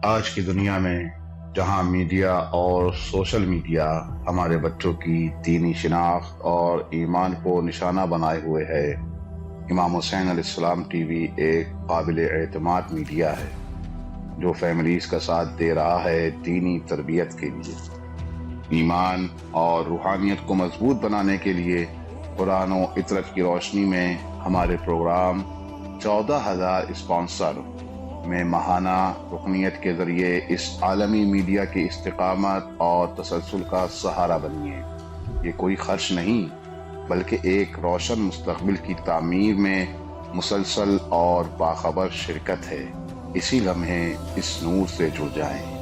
آج کی دنیا میں جہاں میڈیا اور سوشل میڈیا ہمارے بچوں کی دینی شناخت اور ایمان کو نشانہ بنائے ہوئے ہے، امام حسین علیہ السلام ٹی وی ایک قابل اعتماد میڈیا ہے جو فیملیز کا ساتھ دے رہا ہے دینی تربیت کے لیے، ایمان اور روحانیت کو مضبوط بنانے کے لیے۔ قرآن و اطرت کی روشنی میں ہمارے پروگرام 14,000 اسپانسر میں ماہانہ رکنیت کے ذریعے اس عالمی میڈیا کی استقامت اور تسلسل کا سہارا بنیے۔ یہ کوئی خرچ نہیں بلکہ ایک روشن مستقبل کی تعمیر میں مسلسل اور باخبر شرکت ہے۔ اسی لمحے اس نور سے جڑ جائیں۔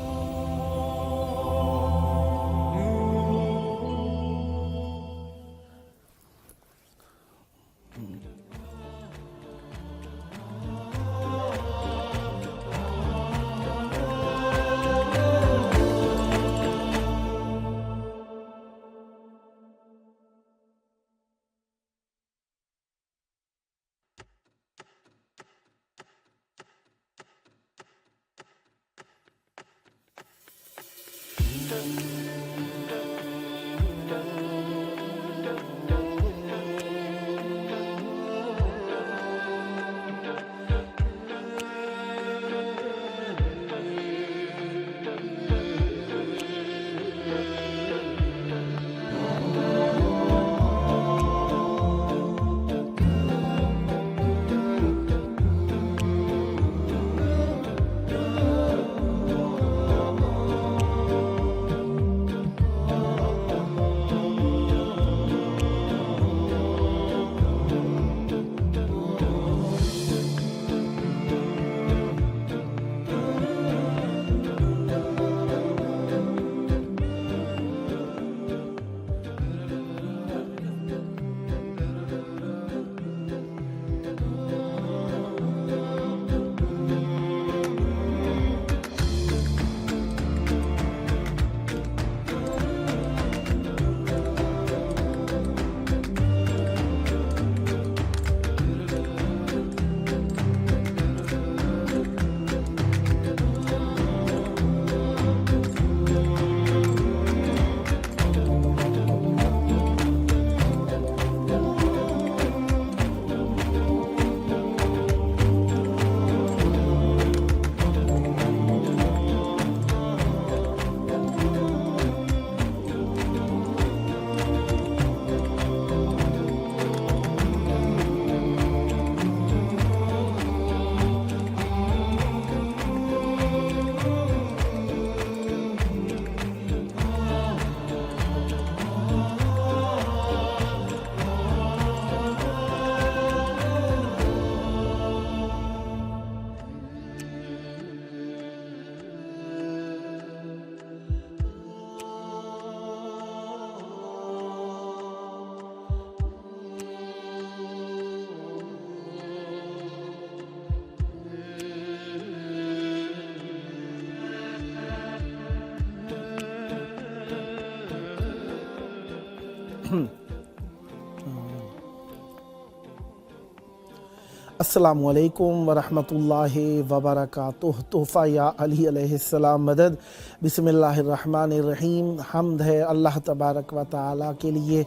السلام علیکم ورحمۃ اللہ وبرکاتہ۔ تحفہ یا علی علیہ السلام مدد۔ بسم اللہ الرحمن الرحیم۔ حمد ہے اللہ تبارک و تعالیٰ کے لیے،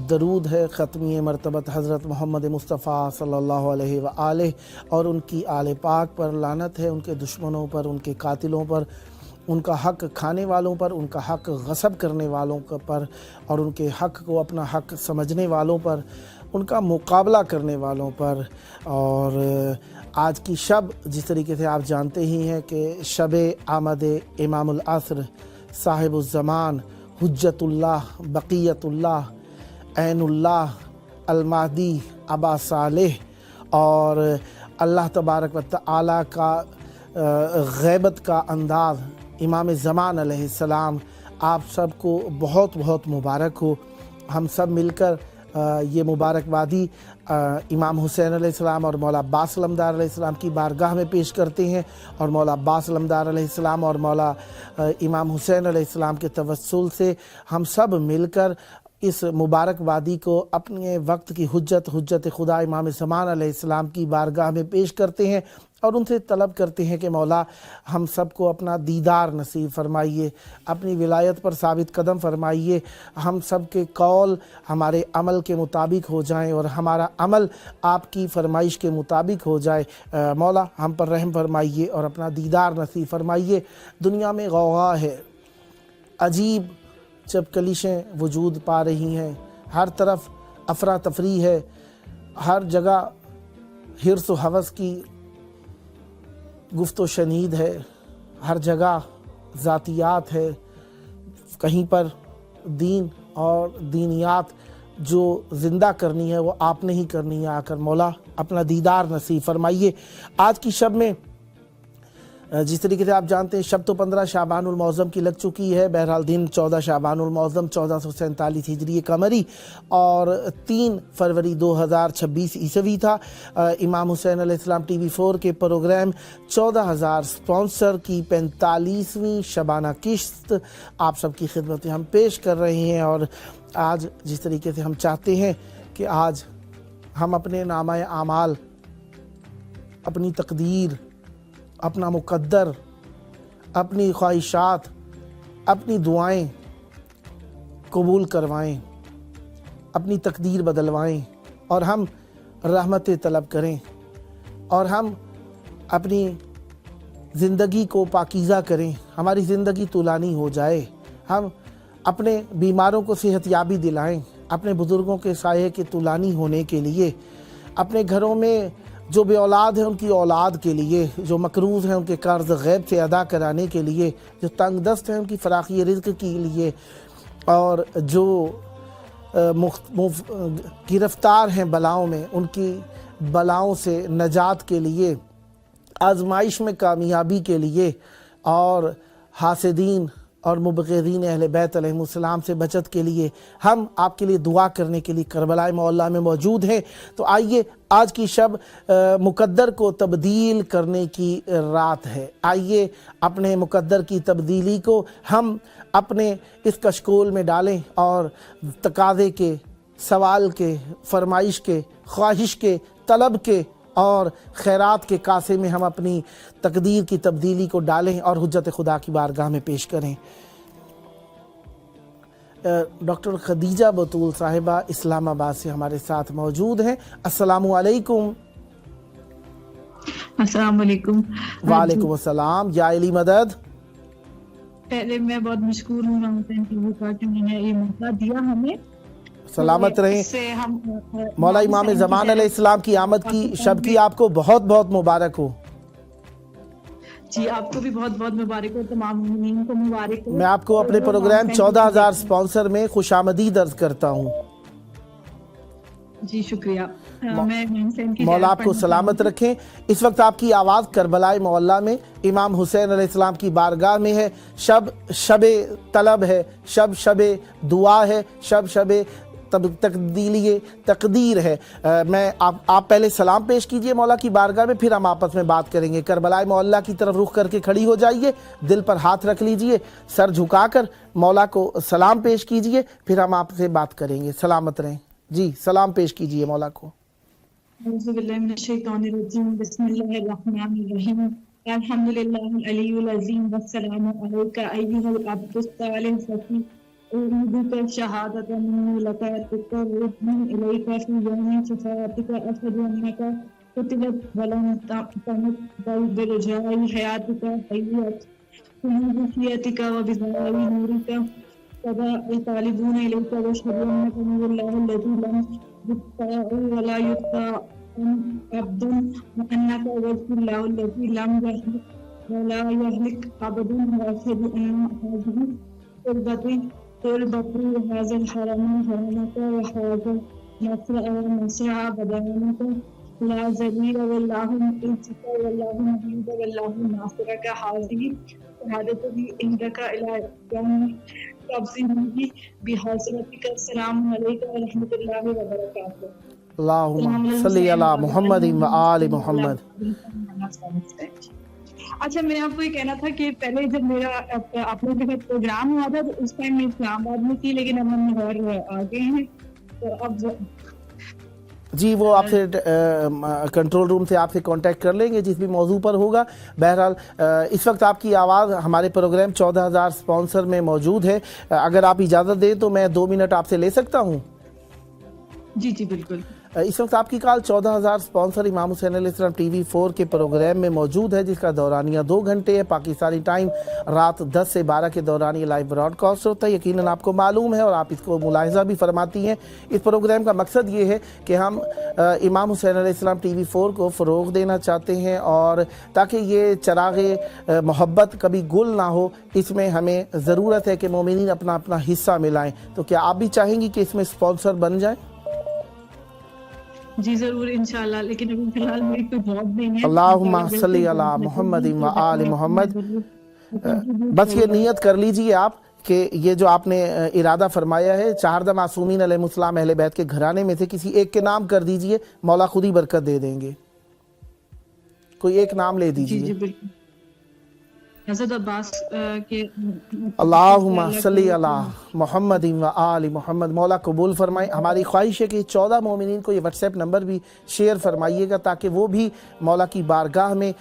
درود ہے ختمی مرتبت حضرت محمد مصطفیٰ صلی اللہ علیہ وآلہ اور ان کی آل پاک پر، لعنت ہے ان کے دشمنوں پر، ان کے قاتلوں پر، ان کا حق کھانے والوں پر، ان کا حق غصب کرنے والوں پر، اور ان کے حق کو اپنا حق سمجھنے والوں پر، ان کا مقابلہ کرنے والوں پر۔ اور آج کی شب جس طریقے سے آپ جانتے ہی ہیں کہ شب آمد امام العصر، صاحب الزمان، حجت اللہ، بقیت اللہ، عین اللہ، المہدی، ابا صالح، اور اللہ تبارک و تعالیٰ کا غیبت کا انداز امام زمان علیہ السلام، آپ سب کو بہت بہت مبارک ہو۔ ہم سب مل کر یہ مبارکبادی امام حسین علیہ السلام اور مولا عباس علمدار علیہ السلام کی بارگاہ میں پیش کرتے ہیں، اور مولا عباس علمدار علیہ السلام اور مولا امام حسین علیہ السلام کے توسل سے ہم سب مل کر اس مبارکبادی کو اپنے وقت کی حجت خدا امام زمان علیہ السلام کی بارگاہ میں پیش کرتے ہیں۔ اور ان سے طلب کرتے ہیں کہ مولا ہم سب کو اپنا دیدار نصیب فرمائیے، اپنی ولایت پر ثابت قدم فرمائیے، ہم سب کے قول ہمارے عمل کے مطابق ہو جائیں اور ہمارا عمل آپ کی فرمائش کے مطابق ہو جائے۔ مولا ہم پر رحم فرمائیے اور اپنا دیدار نصیب فرمائیے۔ دنیا میں غوغا ہے، عجیب چپکلیشیں وجود پا رہی ہیں، ہر طرف افراتفری ہے، ہر جگہ حرص و ہوس کی گفت و شنید ہے، ہر جگہ ذاتیات ہے، کہیں پر دین اور دینیات جو زندہ کرنی ہے وہ آپ نے ہی کرنی ہے آ کر۔ مولا اپنا دیدار نصیب فرمائیے۔ آج کی شب میں جس طریقے سے آپ جانتے ہیں شب تو 15 شعبان المعظم کی لگ چکی ہے، بہرحال دن 14 شعبان المعظم 1447 ہجری قمری اور 3 فروری 2026 عیسوی تھا۔ امام حسین علیہ السلام ٹی وی 4 کے پروگرام 14,000 سپانسر کی 45ویں شبانہ قسط آپ سب کی خدمت میں ہم پیش کر رہے ہیں، اور آج جس طریقے سے ہم چاہتے ہیں کہ آج ہم اپنے نامہ اعمال، اپنی تقدیر، اپنا مقدر، اپنی خواہشات، اپنی دعائیں قبول کروائیں، اپنی تقدیر بدلوائیں اور ہم رحمت طلب کریں، اور ہم اپنی زندگی کو پاکیزہ کریں، ہماری زندگی طولانی ہو جائے، ہم اپنے بیماروں کو صحت یابی دلائیں، اپنے بزرگوں کے سائے کے طولانی ہونے کے لیے، اپنے گھروں میں جو بے اولاد ہیں ان کی اولاد کے لیے، جو مقروض ہیں ان کے قرض غیب سے ادا کرانے کے لیے، جو تنگ دست ہیں ان کی فراخی رزق کے لیے، اور جو گرفتار ہیں بلاؤں میں ان کی بلاؤں سے نجات کے لیے، آزمائش میں کامیابی کے لیے، اور حاسدین اور مبغضین اہل بیت علیہ السلام سے بچت کے لیے ہم آپ کے لیے دعا کرنے کے لیے کربلا معلیٰ میں موجود ہیں۔ تو آئیے، آج کی شب مقدر کو تبدیل کرنے کی رات ہے، آئیے اپنے مقدر کی تبدیلی کو ہم اپنے اس کشکول میں ڈالیں اور تقاضے کے، سوال کے، فرمائش کے، خواہش کے، طلب کے اور خیرات کے کاسے میں ہم اپنی تقدیر کی تبدیلی کو ڈالیں اور حجت خدا کی بارگاہ میں پیش کریں۔ ڈاکٹر خدیجہ بطول صاحبہ اسلام آباد سے ہمارے ساتھ موجود ہیں۔ السلام علیکم۔ السلام علیکم۔ وعلیکم السلام۔ یا علی مدد۔ پہلے میں بہت مشکور ہوں امام حسین ٹی وی کا کہ انہوں نے یہ موقع دیا ہمیں۔ سلامت رہیں۔ مولا امام زمان علیہ السلام کی آمد کی شب کی آپ کو بہت بہت مبارک ہو۔ جی آپ کو بھی بہت بہت مبارک ہو، تمام مومنین کو مبارک ہو۔ میں آپ کو اپنے پروگرام 14,000 سپانسر میں خوش آمدید عرض کرتا ہوں۔ جی شکریہ۔ مولا آپ کو سلامت رکھیں۔ اس وقت آپ کی آواز کربلا معلیٰ میں امام حسین علیہ السلام کی بارگاہ میں ہے۔ شب طلب ہے، شب دعا ہے، شب تبدیلی تقدیر ہے۔ میں آپ پہلے سلام پیش کیجئے مولا کی بارگاہ میں، پھر ہم آپس میں بات کریں گے۔ کربلا معلیٰ کی طرف رخ کر کے کھڑی ہو جائیے، دل پر ہاتھ رکھ لیجئے، سر جھکا کر مولا کو سلام پیش کیجئے، پھر ہم آپ سے بات کریں گے۔ سلامت رہیں۔ جی سلام پیش کیجئے مولا کو۔ اعوذ باللہ من الشیطان الرجیم، بسم اللہ الرحمن الرحیم، الحمدللہ العلی العظیم، والسلام علیک ایھا العبد الصالح الفقیر، اعوذ شہادت منی لک تقربنی الیک فی یوم شفاعتک، اشہد انک قتلت ولم تمت بل برجاء حیاتک حیت خلودیتک وبضاء نورک صدا الطالبون الیک، واشہد انک نور اللہ الذی لم يبقى ولا يبقى عبد، وأنك وجه الله الذي لم يهلك ولا يهلك عبد، وأشهد أن هذه قربتي وهذا الحرم حرمك وهذا المسرع مسرع بدنك لا ذليل والله مقيتك والله مهيد والله ناصرك، هذه شهادتي عندك إلى يوم تبصرني بحضرتك، السلام علیکم ورحمۃ اللہ وبرکاتہ۔ اللہم صلی علی محمد و آل محمد۔ اچھا میں نے آپ کو یہ کہنا تھا کہ پہلے جب میرا آپ لوگوں کے ساتھ پروگرام ہوا تھا تو اس ٹائم میں اسلام آباد میں تھی، لیکن اب ہم لاہور آ گئے ہیں، تو اب جی وہ آپ سے کنٹرول روم سے آپ سے کانٹیکٹ کر لیں گے جس بھی موضوع پر ہوگا. بہرحال اس وقت آپ کی آواز ہمارے پروگرام 14,000 اسپانسر میں موجود ہے. اگر آپ اجازت دیں تو میں 2 منٹ آپ سے لے سکتا ہوں؟ جی جی بالکل. اس وقت آپ کی کال 14,000 اسپانسر امام حسین علیہ السلام ٹی وی 4 کے پروگرام میں موجود ہے جس کا دورانیہ 2 گھنٹے ہے. پاکستانی ٹائم رات 10 سے 12 کے دوران یہ لائیو براڈ کاسٹ ہوتا ہے. یقیناً آپ کو معلوم ہے اور آپ اس کو ملاحظہ بھی فرماتی ہیں. اس پروگرام کا مقصد یہ ہے کہ ہم امام حسین علیہ السلام ٹی وی 4 کو فروغ دینا چاہتے ہیں اور تاکہ یہ چراغ محبت کبھی گل نہ ہو. اس میں ہمیں ضرورت ہے کہ مومنین اپنا اپنا حصہ ملائیں. تو کیا آپ بھی چاہیں گی کہ اس میں اسپانسر بن جائیں؟ جی ضرور انشاءاللہ، لیکن ابھی فی الحال میری کوئی جاب نہیں ہے. اللہم صلی علی محمد و آل محمد. بس یہ نیت کر لیجئے آپ کہ یہ جو آپ نے ارادہ فرمایا ہے 4 معصومین علیہ السلام اہل بیت کے گھرانے میں سے کسی ایک کے نام کر دیجئے، مولا خود ہی برکت دے دیں گے. کوئی ایک نام لے دیجئے. جی بالکل. حضرت عباس کے اللہم صلی علی محمد و آل محمد. مولا قبول فرمائے. ہماری خواہش ہے کہ 14 مومنین کو یہ واٹس ایپ نمبر بھی شیئر فرمائیے گا تاکہ وہ بھی مولا کی بارگاہ میں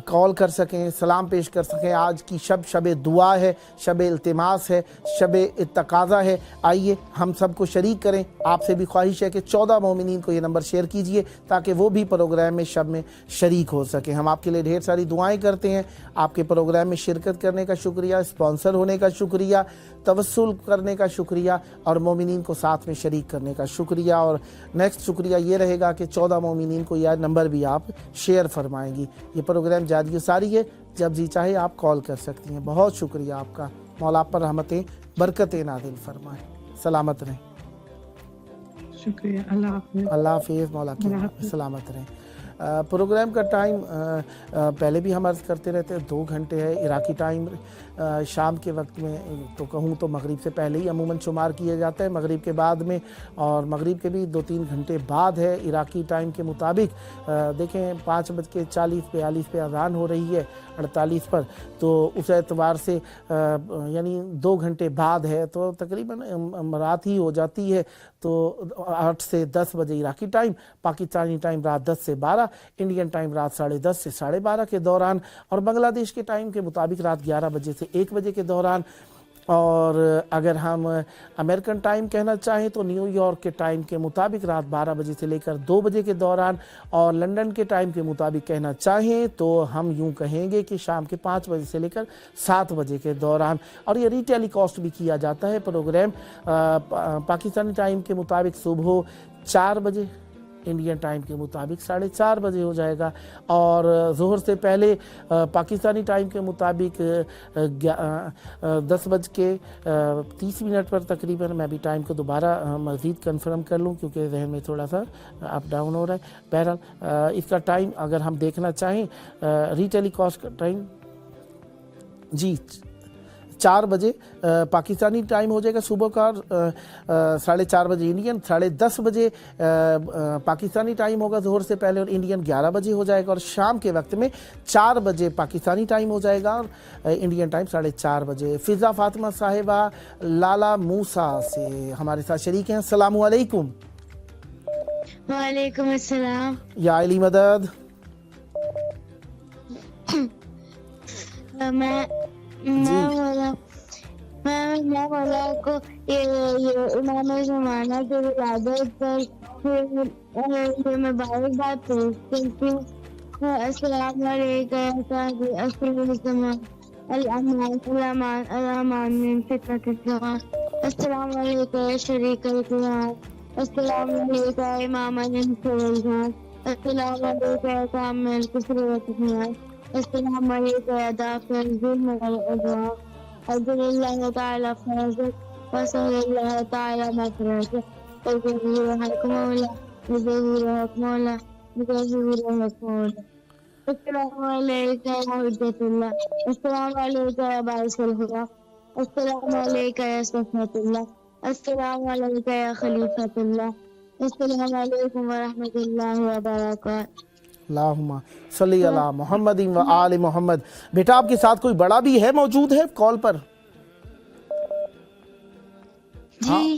کال کر سکیں، سلام پیش کر سکیں. آج کی شب دعا ہے، شب التماس ہے، شب تقاضا ہے. آئیے ہم سب کو شریک کریں. آپ سے بھی خواہش ہے کہ 14 مومنین کو یہ نمبر شیئر کیجئے تاکہ وہ بھی پروگرام میں شب میں شریک ہو سکیں. ہم آپ کے لیے ڈھیر ساری دعائیں کرتے ہیں. آپ کے پروگرام میں شرکت کرنے کا شکریہ، اسپانسر ہونے کا شکریہ، توسل کرنے کا شکریہ اور مومنین کو ساتھ میں شریک کرنے کا شکریہ. اور نیکسٹ شکریہ یہ رہے گا کہ 14 مومنین کو یہ نمبر بھی آپ شیئر فرمائیں گی. یہ پروگرام جاری و ساری ہے، جب جی چاہے آپ کال کر سکتی ہیں. بہت شکریہ آپ کا. مولا آپ پر رحمتیں برکتیں نازل فرمائیں. سلامت رہیں. شکریہ. اللہ حافظ. اللہ حافظ. مولا کی سلامت رہیں. پروگرام کا ٹائم پہلے بھی ہم عرض کرتے رہتے ہیں 2 گھنٹے ہے. عراقی ٹائم شام کے وقت میں تو کہوں تو مغرب سے پہلے ہی عموماً شمار کیا جاتا ہے، مغرب کے بعد میں اور مغرب کے بھی 2-3 گھنٹے بعد ہے عراقی ٹائم کے مطابق. دیکھیں 5:40-42 پہ اذان ہو رہی ہے 48 پر، تو اس اعتبار سے یعنی 2 گھنٹے بعد ہے تو تقریباً رات ہی ہو جاتی ہے. تو 8 سے 10 بجے عراقی ٹائم، پاکستانی ٹائم رات 10 سے 12، انڈین ٹائم رات 10:30 سے 12:30 کے دوران اور بنگلہ دیش کے ٹائم کے مطابق رات 11 بجے سے 1 بجے کے دوران. اور اگر ہم امریکن ٹائم کہنا چاہیں تو نیو یارک کے ٹائم کے مطابق رات 12 بجے سے لے کر 2 بجے کے دوران، اور لنڈن کے ٹائم کے مطابق کہنا چاہیں تو ہم یوں کہیں گے کہ شام کے 5 بجے سے لے کر 7 بجے کے دوران. اور یہ ری ٹیلی کاسٹ بھی کیا جاتا ہے پروگرام پاکستانی ٹائم کے مطابق صبح 4 بجے، انڈین ٹائم کے مطابق 4:30 بجے ہو جائے گا. اور ظہر سے پہلے پاکستانی ٹائم کے مطابق 10:30 پر تقریباً. میں بھی ٹائم کو دوبارہ مزید کنفرم کر لوں کیونکہ ذہن میں تھوڑا سا اپ ڈاؤن ہو رہا ہے. بہرحال اس کا ٹائم اگر ہم دیکھنا چاہیں ری ٹیلی کاسٹ کا ٹائم جی 4 بجے پاکستانی ٹائم ہو جائے گا صبح کا، 4:30 بجے انڈین، 10:30 بجے پاکستانی ٹائم ہوگا ظہر سے پہلے، اور انڈین 11 بجے ہو جائے گا. اور شام کے وقت میں 4 بجے پاکستانی ٹائم ہو جائے گا اور انڈین ٹائم 4:30 بجے. فضا فاطمہ صاحبہ لالا موسیٰ سے ہمارے ساتھ شریک ہیں. السلام علیکم. وعلیکم السلام. یا علی مدد. میں مولا کو یہ امام زمانہ کی ولادت پر مبارکباد پیش کرتی ہوں. السلام علیکم الامان من فتنة الزمان. السلام علیکم شریک القرآن. السلام علیکم امام الانس والجان. السلام علیکم کامل الکفر والطغیان. السلام علیکم دافع الظلم والعدوان. عبد اللہ تعالی فرضک وصل اللہ تعالی مفرجک وظہور حق مولا وظہور حق مولا وظہور حق مولا. السلام علیکم حجت اللہ. السلام علیکم باعث الہدا. السلام علیکم صفوت اللہ. السلام علیکم خلیفۃ اللہ. السلام علیکم ورحمۃ اللہ وبرکاتہ. اللہم صلی علی محمد و آل محمد. بیٹا آپ کے ساتھ کوئی بڑا بھی ہے موجود ہے کال پر؟ جی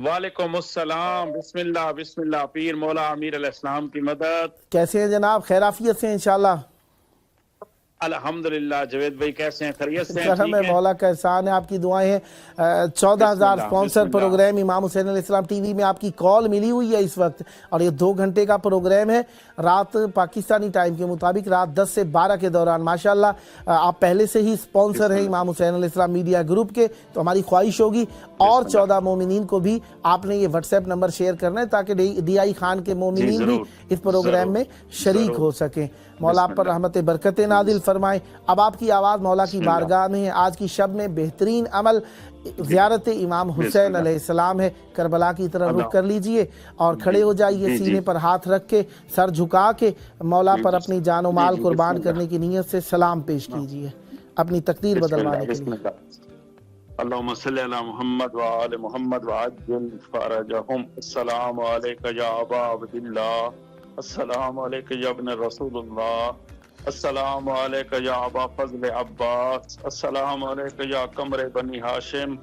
وعلیکم السلام. بسم اللہ پیر مولا امیر علیہ السلام کی مدد. کیسے ہیں جناب؟ خیرافیت سے ہیں انشاءاللہ؟ الحمدللہ. جاوید بھائی کیسے ہیں؟ خیریت سے ہیں؟ کرم ہے مولا کا احسان ہے، آپ کی دعائیں ہیں. 14,000 اسپانسر پروگرام امام حسین علیہ السلام ٹی وی میں آپ کی کال ملی ہوئی ہے اس وقت، اور یہ 2 گھنٹے کا پروگرام ہے رات پاکستانی ٹائم کے مطابق رات 10 سے 12 کے دوران. ماشاءاللہ آپ پہلے سے ہی اسپانسر ہیں امام حسین علیہ السلام میڈیا گروپ کے، تو ہماری خواہش ہوگی اور 14 مومنین کو بھی آپ نے یہ واٹس ایپ نمبر شیئر کرنا ہے تاکہ ڈی آئی خان کے مومنین بھی اس پروگرام میں شریک ہو سکیں. مولا آپ پر رحمت برکت نازل فرمائے. اب آپ کی آواز مولا کی بارگاہ میں ہے. آج کی شب میں بہترین عمل زیارت امام حسین علیہ السلام ہے. کربلا کی طرف رخ کر لیجئے اور کھڑے ہو جائیے، سینے پر ہاتھ رکھ کے سر جھکا کے مولا پر اپنی جان و مال قربان کرنے کی نیت سے سلام پیش کیجئے اپنی تقدیر بدلوانے کے لیے. اللہم صلی علی محمد وآل محمد وعجل فرجہم. السلام علیکہ یا ابا عبداللہ، السلام علیکہ یا ابن رسول اللہ، السلام علیکہ یا ابا فضل عباس، السلام علیکہ یا قمر بنی ہاشم،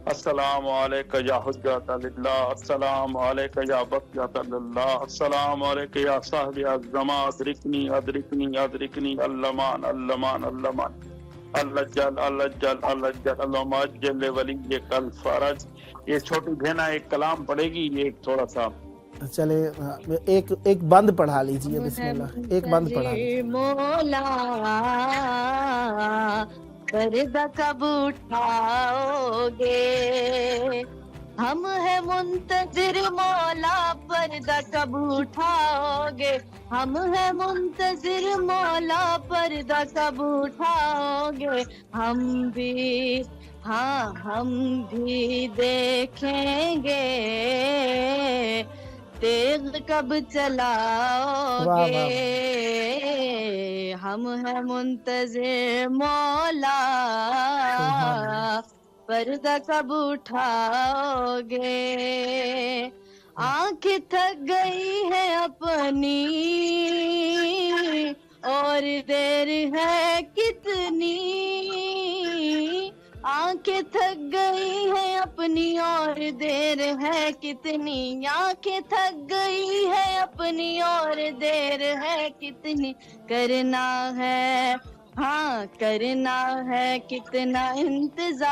السلام علیکہ یا حجت للہ، السلام علیکہ یا بقیت للہ، السلام علیکہ یا صاحب الزمان، ادرکنی ادرکنی ادرکنی اللمان اللمان اللمان اللہ جل اللہ جل اللہ جل اللہم اجل ولیک الفرج. یہ چھوٹی بہنہ ایک کلام پڑھے گی، یہ ایک تھوڑا سا چلے ایک بند پڑھا لیجئے. بسم اللہ ایک بند پڑھا لیجئے. مولا پردہ کب اٹھاؤ گے، ہم ہیں منتظر مولا پردہ کب اٹھاؤ گے، ہم ہیں منتظر مولا پردہ کب اٹھاؤ گے. ہم بھی دیکھیں گے تیغ کب چلاؤ گے. ہم ہیں منتظر مولا پردہ کب اٹھاؤ گے. آنکھ تھک گئی ہے اپنی اور دیر ہے کتنی، آنکھیں تھک گئی ہے اپنی اور دیر ہے کتنی، آنکھیں تھک گئی ہے اپنی اور دیر ہے کتنی. کرنا ہے کرنا ہے کتنا انتظار،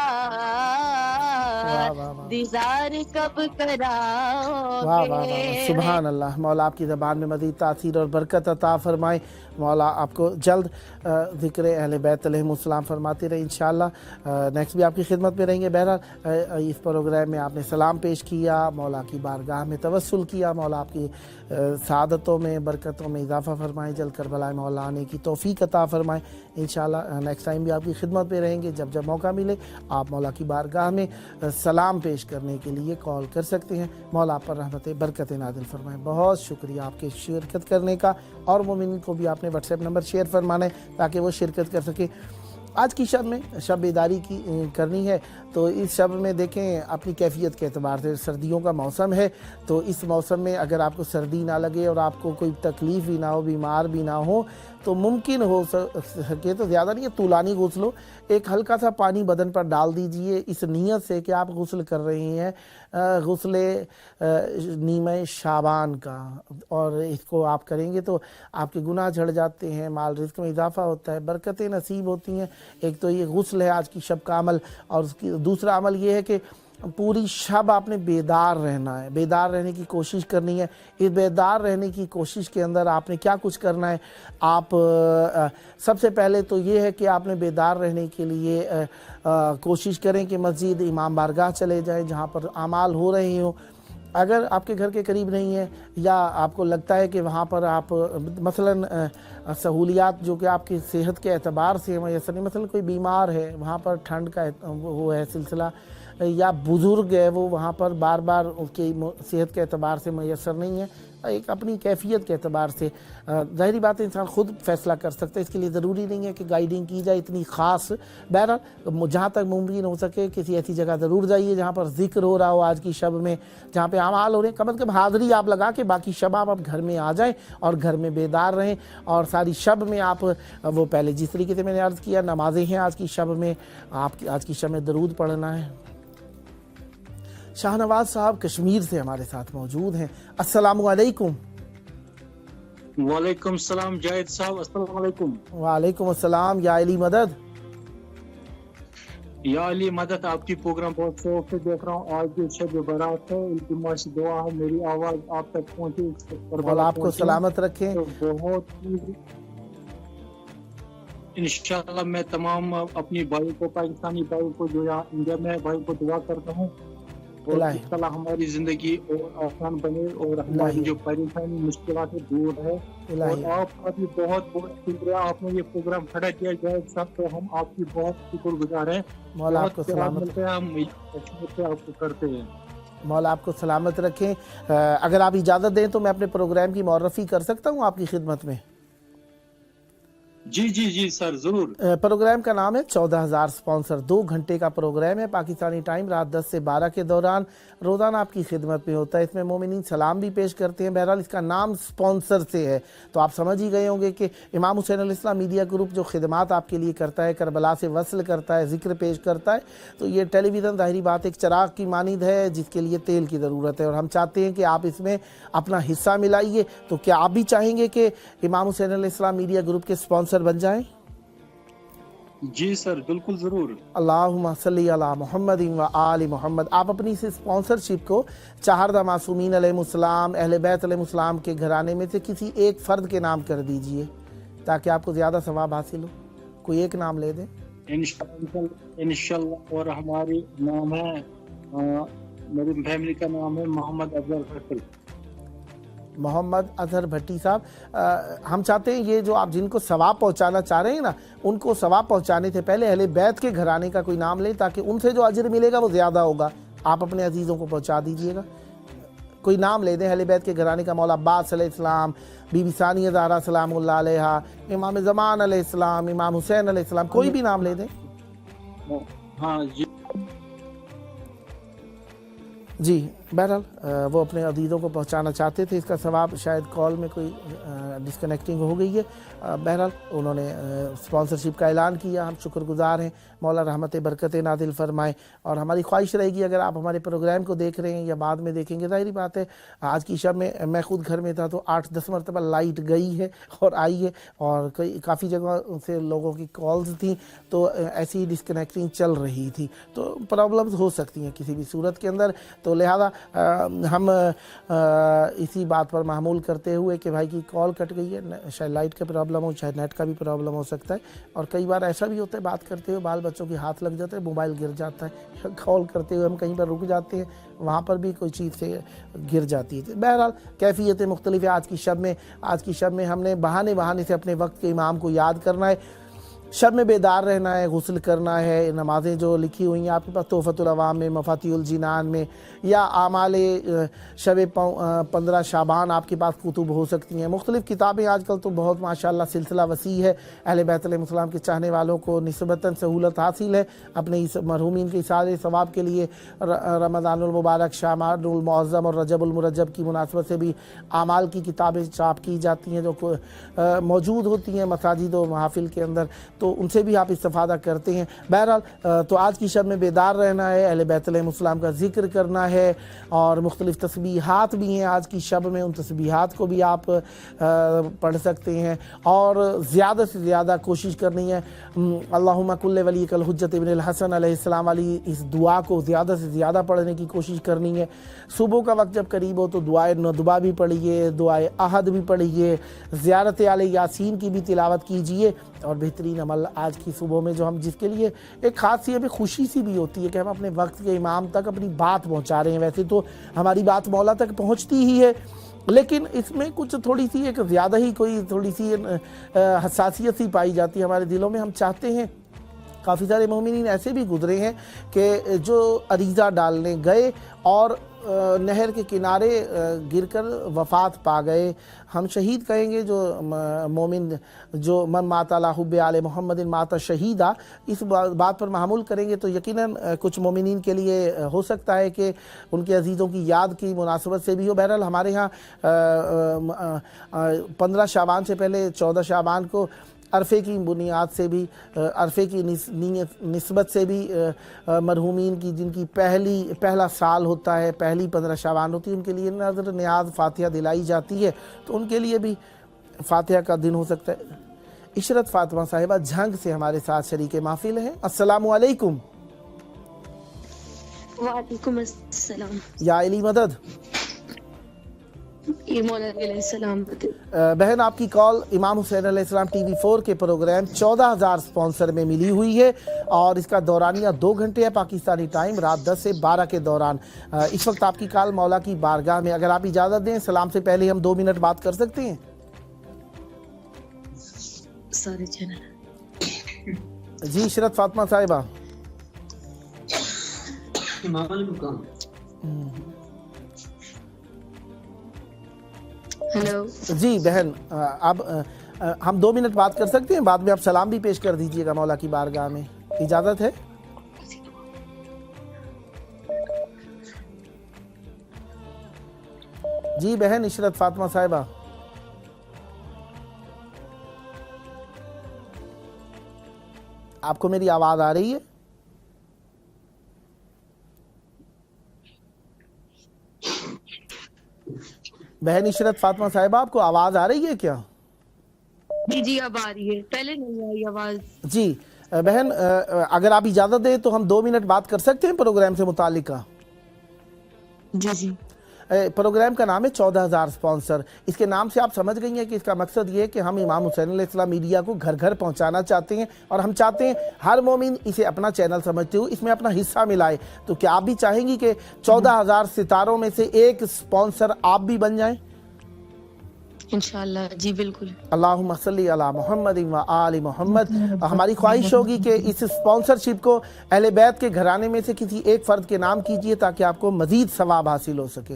دیدار کب کراؤ گے. سبحان اللہ. مولا آپ کی زبان میں مزید تاثیر اور برکت عطا فرمائے. مولا آپ کو جلد ذکر اہل بیت علیہم السلام فرماتے رہے انشاءاللہ. نیکسٹ بھی آپ کی خدمت میں رہیں گے. بہرحال اس پروگرام میں آپ نے سلام پیش کیا، مولا کی بارگاہ میں توسل کیا. مولا آپ کی سعادتوں میں برکتوں میں اضافہ فرمائے، جلد کربلا مولا آنے کی توفیق عطا فرمائے انشاءاللہ. نیکسٹ ٹائم بھی آپ کی خدمت میں رہیں گے. جب موقع ملے آپ مولا کی بارگاہ میں سلام پیش کرنے کے لیے کال کر سکتے ہیں. مولا آپ پر رحمت برکت نازل فرمائے. بہت شکریہ آپ کے شرکت کرنے کا، اور مومنین کو بھی آپ نے واٹس ایپ نمبر شیئر فرمانا ہے تاکہ وہ شرکت کر سکے. آج کی شب میں شب بیداری کی کرنی ہے، تو اس شب میں دیکھیں اپنی کیفیت کے اعتبار سے سردیوں کا موسم ہے، تو اس موسم میں اگر آپ کو سردی نہ لگے اور آپ کو کوئی تکلیف بھی نہ ہو، بیمار بھی نہ ہو، تو ممکن ہو سکے تو زیادہ نہیں طولانی غسل ہو، ایک ہلکا سا پانی بدن پر ڈال دیجئے اس نیت سے کہ آپ غسل کر رہے ہیں غسل نیمہ شعبان کا، اور اس کو آپ کریں گے تو آپ کے گناہ جھڑ جاتے ہیں، مال رزق میں اضافہ ہوتا ہے، برکتیں نصیب ہوتی ہیں. ایک تو یہ غسل ہے آج کی شب کا عمل، اور اس کی دوسرا عمل یہ ہے کہ پوری شب آپ نے بیدار رہنا ہے، بیدار رہنے کی کوشش کرنی ہے. اس بیدار رہنے کی کوشش کے اندر آپ نے کیا کچھ کرنا ہے؟ آپ سب سے پہلے تو یہ ہے کہ آپ نے بیدار رہنے کے لیے کوشش کریں کہ مسجد امام بارگاہ چلے جائیں جہاں پر اعمال ہو رہے ہوں. اگر آپ کے گھر کے قریب نہیں ہے یا آپ کو لگتا ہے کہ وہاں پر آپ مثلاً سہولیات جو کہ آپ کی صحت کے اعتبار سے میسر نہیں، مثلاً کوئی بیمار ہے وہاں پر ٹھنڈ کا وہ ہے سلسلہ، یا بزرگ ہے وہ وہاں پر بار بار اس کی صحت کے اعتبار سے میسر نہیں ہے، ایک اپنی کیفیت کے اعتبار سے ظاہری بات ہے انسان خود فیصلہ کر سکتا ہے، اس کے لیے ضروری نہیں ہے کہ گائیڈنگ کی جائے اتنی خاص. بہرحال جہاں تک ممکن ہو سکے کسی ایسی جگہ ضرور جائیے جہاں پر ذکر ہو رہا ہو آج کی شب میں، جہاں پہ اعمال ہو رہے ہیں، کم از کم حاضری آپ لگا کے باقی شب آپ گھر میں آ جائیں اور گھر میں بیدار رہیں. اور ساری شب میں آپ وہ پہلے جس طریقے سے میں نے عرض کیا نمازیں ہیں آج کی شب میں، آپ آج کی شب میں درود پڑھنا ہے. شاہ نواز صاحب کشمیر سے ہمارے ساتھ موجود ہیں. السلام علیکم. وعلیکم السلام جاہد صاحب، السلام علیکم. وعلیکم السلام. یا علی مدد. یا علی مدد، آپ کی پروگرام بہت شوق سے دیکھ رہا ہوں. آج جو شب برات ہے، التماس سے دعا ہے میری آواز آپ تک پہنچے، مولا آپ کو سلامت رکھیں. بہت انشاءاللہ میں تمام اپنی بھائی کو، پاکستانی بھائی کو جو یہاں انڈیا میں بھائی کو دعا کرتا ہوں اور انشاءاللہ ہماری زندگی اور آسان بنے اور ہماری جو پریشانی مشکلات دور ہے. اور آپ کا بھی بہت بہت شکریہ، آپ نے یہ پروگرام کھڑا کیا جاہد صاحب، تو ہم آپ کی بہت شکر گزار ہیں. مولا آپ کو سلامت ہم آپ کو کرتے ہیں. مولا آپ کو سلامت رکھیں. اگر آپ اجازت دیں تو میں اپنے پروگرام کی معرفی کر سکتا ہوں آپ کی خدمت میں؟ جی جی جی سر ضرور. پروگرام کا نام ہے 14,000 سپانسر. 2 گھنٹے کا پروگرام ہے پاکستانی ٹائم رات 10 سے 12 کے دوران روزانہ آپ کی خدمت میں ہوتا ہے. اس میں مومنین سلام بھی پیش کرتے ہیں. بہرحال اس کا نام سپانسر سے ہے تو آپ سمجھ ہی گئے ہوں گے کہ امام حسین علیہ السلام میڈیا گروپ جو خدمات آپ کے لیے کرتا ہے، کربلا سے وصل کرتا ہے، ذکر پیش کرتا ہے، تو یہ ٹیلی ویژن ظاہری بات ایک چراغ کی مانند ہے جس کے لیے تیل کی ضرورت ہے، اور ہم چاہتے ہیں کہ آپ اس میں اپنا حصہ ملائیے. تو کیا آپ بھی چاہیں گے کہ امام حسین علیہ السلام میڈیا گروپ کے سپانسر بن جائیں؟ جی سر بالکل ضرور. اللہم صلی علی محمد و آل محمد. آپ اپنی اس اسپانسرشپ کو چہاردہ معصومین علیہ السلام، اہل بیت علیہ السلام کے گھرانے میں سے کسی ایک فرد کے نام کر دیجئے تاکہ آپ کو زیادہ ثواب حاصل ہو. کوئی ایک نام لے دیں انشاءاللہ. اور ہماری نام ہے، میری فیملی کا نام ہے محمد اظہر بھٹی. محمد اظہر بھٹی صاحب. ہم چاہتے ہیں یہ جو آپ جن کو ثواب پہنچانا چاہ رہے ہیں نا، ان کو ثواب پہنچانے سے پہلے اہل بیت کے گھرانے کا کوئی نام لیں تاکہ ان سے جو اجر ملے گا وہ زیادہ ہوگا. آپ اپنے عزیزوں کو پہنچا دیجئے گا. کوئی نام لے دیں اہل بیت کے گھرانے کا. مولا عباس علیہ السلام، بی بی ثانیہ زہرا سلام اللہ علیہا، امام زمان علیہ السلام، امام حسین علیہ السلام، کوئی بھی نام لے دیں. ہاں جی بہرحال وہ اپنے عزیزوں کو پہنچانا چاہتے تھے. اس کا ثواب شاید کال میں کوئی ڈسکنیکٹنگ ہو گئی ہے. بہرحال انہوں نے اسپانسرشپ کا اعلان کیا، ہم شکر گزار ہیں. مولا رحمت برکت نازل فرمائے. اور ہماری خواہش رہے گی اگر آپ ہمارے پروگرام کو دیکھ رہے ہیں یا بعد میں دیکھیں گے، ظاہری بات ہے آج کی شب میں خود گھر میں تھا تو 8-10 مرتبہ لائٹ گئی ہے اور آئی ہے، اور کافی جگہ سے لوگوں کی کالز تھیں تو ایسی ڈسکنیکٹنگ چل رہی تھی، تو پرابلمز ہو سکتی ہیں کسی بھی صورت کے اندر. تو لہذا ہم اسی بات پر معمول کرتے ہوئے کہ بھائی کی کال کٹ گئی ہے، شاید لائٹ کا پرابلم ہو، شاید نیٹ کا بھی پرابلم ہو سکتا ہے، اور کئی بار ایسا بھی ہوتا ہے بات کرتے ہوئے بال بچوں کے ہاتھ لگ جاتے ہیں، موبائل گر جاتا ہے، کال کرتے ہوئے ہم کہیں پر رک جاتے ہیں، وہاں پر بھی کوئی چیز سے گر جاتی ہے. بہرحال کیفیتیں مختلف ہے. آج کی شب میں ہم نے بہانے سے اپنے وقت کے امام کو یاد کرنا ہے. شب میں بیدار رہنا ہے، غسل کرنا ہے. نمازیں جو لکھی ہوئی ہیں آپ کے پاس تحفۃ العوام میں، مفاتیح الجنان میں، یا اعمال شب 15 شعبان آپ کے پاس کتب ہو سکتی ہیں. مختلف کتابیں آج کل تو بہت ماشاءاللہ سلسلہ وسیع ہے. اہل بیت علیہ السلام کے چاہنے والوں کو نسبتاً سہولت حاصل ہے اپنے اس مرحومین کے اثارِ ثواب کے لیے. رمضان المبارک، شعبان المعظم اور رجب المرجب کی مناسبت سے بھی اعمال کی کتابیں چاپ کی جاتی ہیں جو موجود ہوتی ہیں مساجد و محافل کے اندر، تو ان سے بھی آپ استفادہ کرتے ہیں. بہرحال تو آج کی شب میں بیدار رہنا ہے، اہل بیت علیہ السلام کا ذکر کرنا ہے، اور مختلف تسبیحات بھی ہیں آج کی شب میں، ان تسبیحات کو بھی آپ پڑھ سکتے ہیں. اور زیادہ سے زیادہ کوشش کرنی ہے اللہم کل ولیک الحجت ابن الحسن علیہ السلام والی اس دعا کو زیادہ سے زیادہ پڑھنے کی کوشش کرنی ہے. صبح کا وقت جب قریب ہو تو دعائے ندبہ بھی پڑھیے، دعائے احد بھی پڑھیے، زیارت آل یاسین کی بھی تلاوت کیجیے. اور بہترین عمل آج کی صبح میں جو ہم جس کے لیے ایک خاص سی ہمیں خوشی سی بھی ہوتی ہے کہ ہم اپنے وقت کے امام تک اپنی بات پہنچا رہے ہیں. ویسے تو ہماری بات مولا تک پہنچتی ہی ہے، لیکن اس میں کچھ تھوڑی سی ایک زیادہ ہی کوئی تھوڑی سی حساسیت سی پائی جاتی ہے ہمارے دلوں میں. ہم چاہتے ہیں، کافی سارے مومنین ایسے بھی گزرے ہیں کہ جو عریضہ ڈالنے گئے اور نہر کے کنارے گر کر وفات پا گئے. ہم شہید کہیں گے جو مومن جو من مات علی حب آل محمد مات شہیدہ، اس بات پر معمول کریں گے تو یقیناً کچھ مومنین کے لیے ہو سکتا ہے کہ ان کے عزیزوں کی یاد کی مناسبت سے بھی ہو. بہرحال ہمارے ہاں 15 شعبان سے پہلے 14 شعبان کو عرفے کی بنیاد سے بھی، عرفے کی نسبت سے بھی مرحومین کی جن کی پہلا سال ہوتا ہے، پہلی 15 شعبان ہوتی ہے، ان کے لیے نظر نیاز فاتحہ دلائی جاتی ہے، تو ان کے لیے بھی فاتحہ کا دن ہو سکتا ہے۔ عشرت فاطمہ صاحبہ جھنگ سے ہمارے ساتھ شریک محفل ہیں۔ السلام علیکم۔ وعلیکم السلام۔ یا علی مدد۔ مولا علیہ السلام۔ بہن آپ کی کال امام حسین علیہ السلام ٹی وی 4 کے پروگرام 14,000 سپانسر میں ملی ہوئی ہے، اور اس کا دورانیہ 2 گھنٹے ہے پاکستانی ٹائم، رات 10 سے 12 کے دوران۔ اس وقت آپ کی کال مولا کی بارگاہ میں، اگر آپ اجازت دیں سلام سے پہلے ہم 2 منٹ بات کر سکتے ہیں؟ سارے چینل جی عشرت فاطمہ صاحبہ۔ ہیلو جی بہن، اب ہم 2 منٹ بات کر سکتے ہیں، بعد میں آپ سلام بھی پیش کر دیجئے گا مولا کی بارگاہ میں، اجازت ہے؟ جی بہن عشرت فاطمہ صاحبہ۔ آپ کو میری آواز آ رہی ہے؟ بہن عشرت فاطمہ صاحبہ آپ کو آواز آ رہی ہے کیا؟ جی اب آ رہی ہے، پہلے نہیں آئی آواز۔ جی بہن اگر آپ اجازت دیں تو ہم 2 منٹ بات کر سکتے ہیں پروگرام سے متعلقہ؟ جی پروگرام کا نام ہے 14,000 سپانسر۔ اس کے نام سے آپ سمجھ گئی ہیں کہ اس کا مقصد یہ ہے کہ ہم امام حسین علیہ السلام میڈیا کو گھر گھر پہنچانا چاہتے ہیں، اور ہم چاہتے ہیں ہر مومن اسے اپنا چینل سمجھتے ہوئے اس میں اپنا حصہ ملائے۔ تو کیا آپ بھی چاہیں گی کہ 14,000 ستاروں میں سے ایک سپانسر آپ بھی بن جائیں؟ انشاءاللہ جی بالکل۔ اللہم صلی علی محمد و آل محمد۔ ہماری خواہش ہوگی کہ اس سپانسرشپ کو اہل بیت کے گھرانے میں سے کسی ایک فرد کے نام کیجئے تاکہ آپ کو مزید ثواب حاصل ہو سکے۔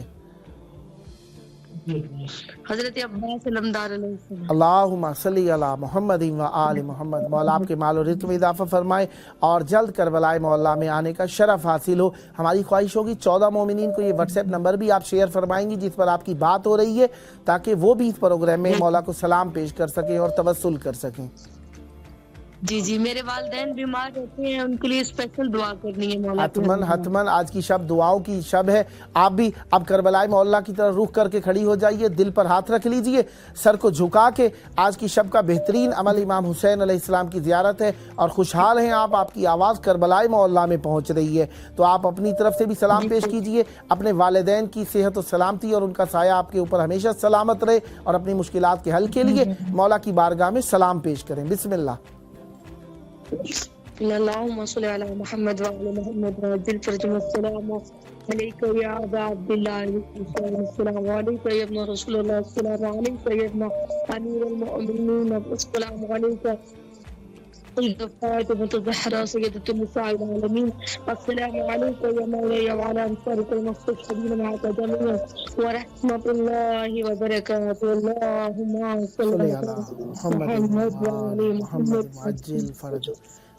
حضرت عباس علمدار علیہ السلام۔ اللہم صلی علی محمد و آل محمد۔ مولا آپ کے مال و رزق میں اضافہ فرمائے اور جلد کربلائے مولا میں آنے کا شرف حاصل ہو۔ ہماری خواہش ہوگی 14 مومنین کو یہ واٹس ایپ نمبر بھی آپ شیئر فرمائیں گی جس پر آپ کی بات ہو رہی ہے، تاکہ وہ بھی اس پروگرام میں مولا کو سلام پیش کر سکیں اور توسل کر سکیں۔ جی میرے والدین بیمار رہتے ہیں، ان کے لیے اسپیشل دعا کرنی ہے مولا۔ حتماً آج کی شب دعاؤں کی شب ہے۔ آپ بھی اب کربلائے مولا کی طرف رخ کر کے کھڑی ہو جائیے، دل پر ہاتھ رکھ لیجئے، سر کو جھکا کے۔ آج کی شب کا بہترین عمل امام حسین علیہ السلام کی زیارت ہے، اور خوشحال ہیں آپ کی آواز کربلائے مولا میں پہنچ رہی ہے، تو آپ اپنی طرف سے بھی سلام پیش کیجئے۔ اپنے والدین کی صحت و سلامتی اور ان کا سایہ آپ کے اوپر ہمیشہ سلامت رہے، اور اپنی مشکلات کے حل کے لیے مولا کی بارگاہ میں سلام پیش کریں۔ بسم اللہ۔ اللہم صلی علی محمد وعلی محمد وعجل فرجنا۔ السلام علیکہ یا ابا عبداللہ، السلام علیکہ یا ابن رسول اللہ، السلام علیکہ یا ابن امیر المؤمنین، السلام علیکہ فاطمة الزہرا سیدۃ النساء العالمین، السلام علیکہ یا مولاي وعلی انصارک المستشہدین معک جميعا ورحمۃ اللہ وبرکاتہ۔ اللہم صلی علی محمد وعلی محمد عجل فرج۔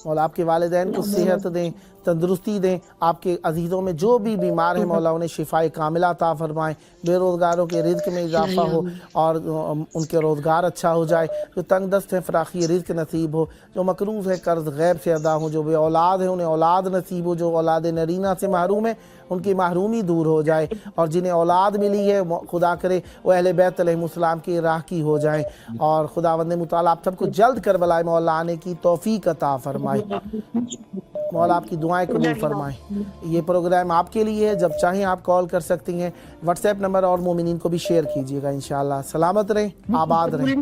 مولا آپ کے والدین کو صحت دیں، تندرستی دیں، آپ کے عزیزوں میں جو بھی بیمار ہیں مولا انہیں شفائے کاملہ عطا فرمائیں، بے روزگاروں کے رزق میں اضافہ ہو اور ان کے روزگار اچھا ہو جائے، جو تنگ دست ہیں فراخی رزق نصیب ہو، جو مقروض ہیں قرض غیب سے ادا ہو، جو بے اولاد ہیں انہیں اولاد نصیب ہو، جو اولاد نرینہ سے محروم ہیں ان کی محرومی دور ہو جائے، اور جنہیں اولاد ملی ہے خدا کرے وہ اہل بیت علیہ السلام کی راہ کی ہو جائیں، اور خداوند متعال آپ سب کو جلد کربلائے مولا آنے کی توفیق عطا فرمائے۔ مولا آپ کی دعائیں قبول فرمائیں۔ یہ پروگرام آپ کے لیے ہے، جب چاہیں آپ کال کر سکتی ہیں، واٹس ایپ نمبر اور مومنین کو بھی شیئر کیجیے گا۔ انشاءاللہ سلامت رہیں، آباد رہیں۔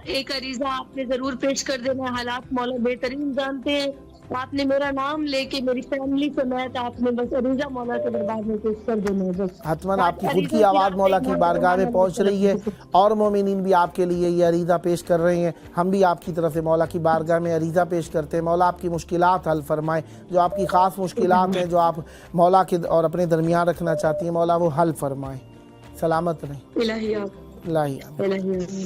ایک عریضہ آپ نے ضرور پیش کر دینا، حالات مولا بہترین جانتے ہیں، آپ نے میرا نام لے کے میری فیملی سمیت آپ نے بس عریضہ مولا کے دربار میں پیش کر دینا ہے بس۔ حتماً آپ کی خود کی آواز مولا کی بارگاہ میں پہنچ رہی ہے، اور مومنین بھی آپ کے لیے یہ عریضہ پیش کر رہے ہیں، ہم بھی آپ کی طرف سے مولا کی بارگاہ میں عریضہ پیش کرتے ہیں۔ مولا آپ کی مشکلات حل فرمائیں، جو آپ کی خاص مشکلات ہیں جو آپ مولا کے اور اپنے درمیان رکھنا چاہتی ہیں مولا وہ حل فرمائیں۔ سلامت رہیں، الہی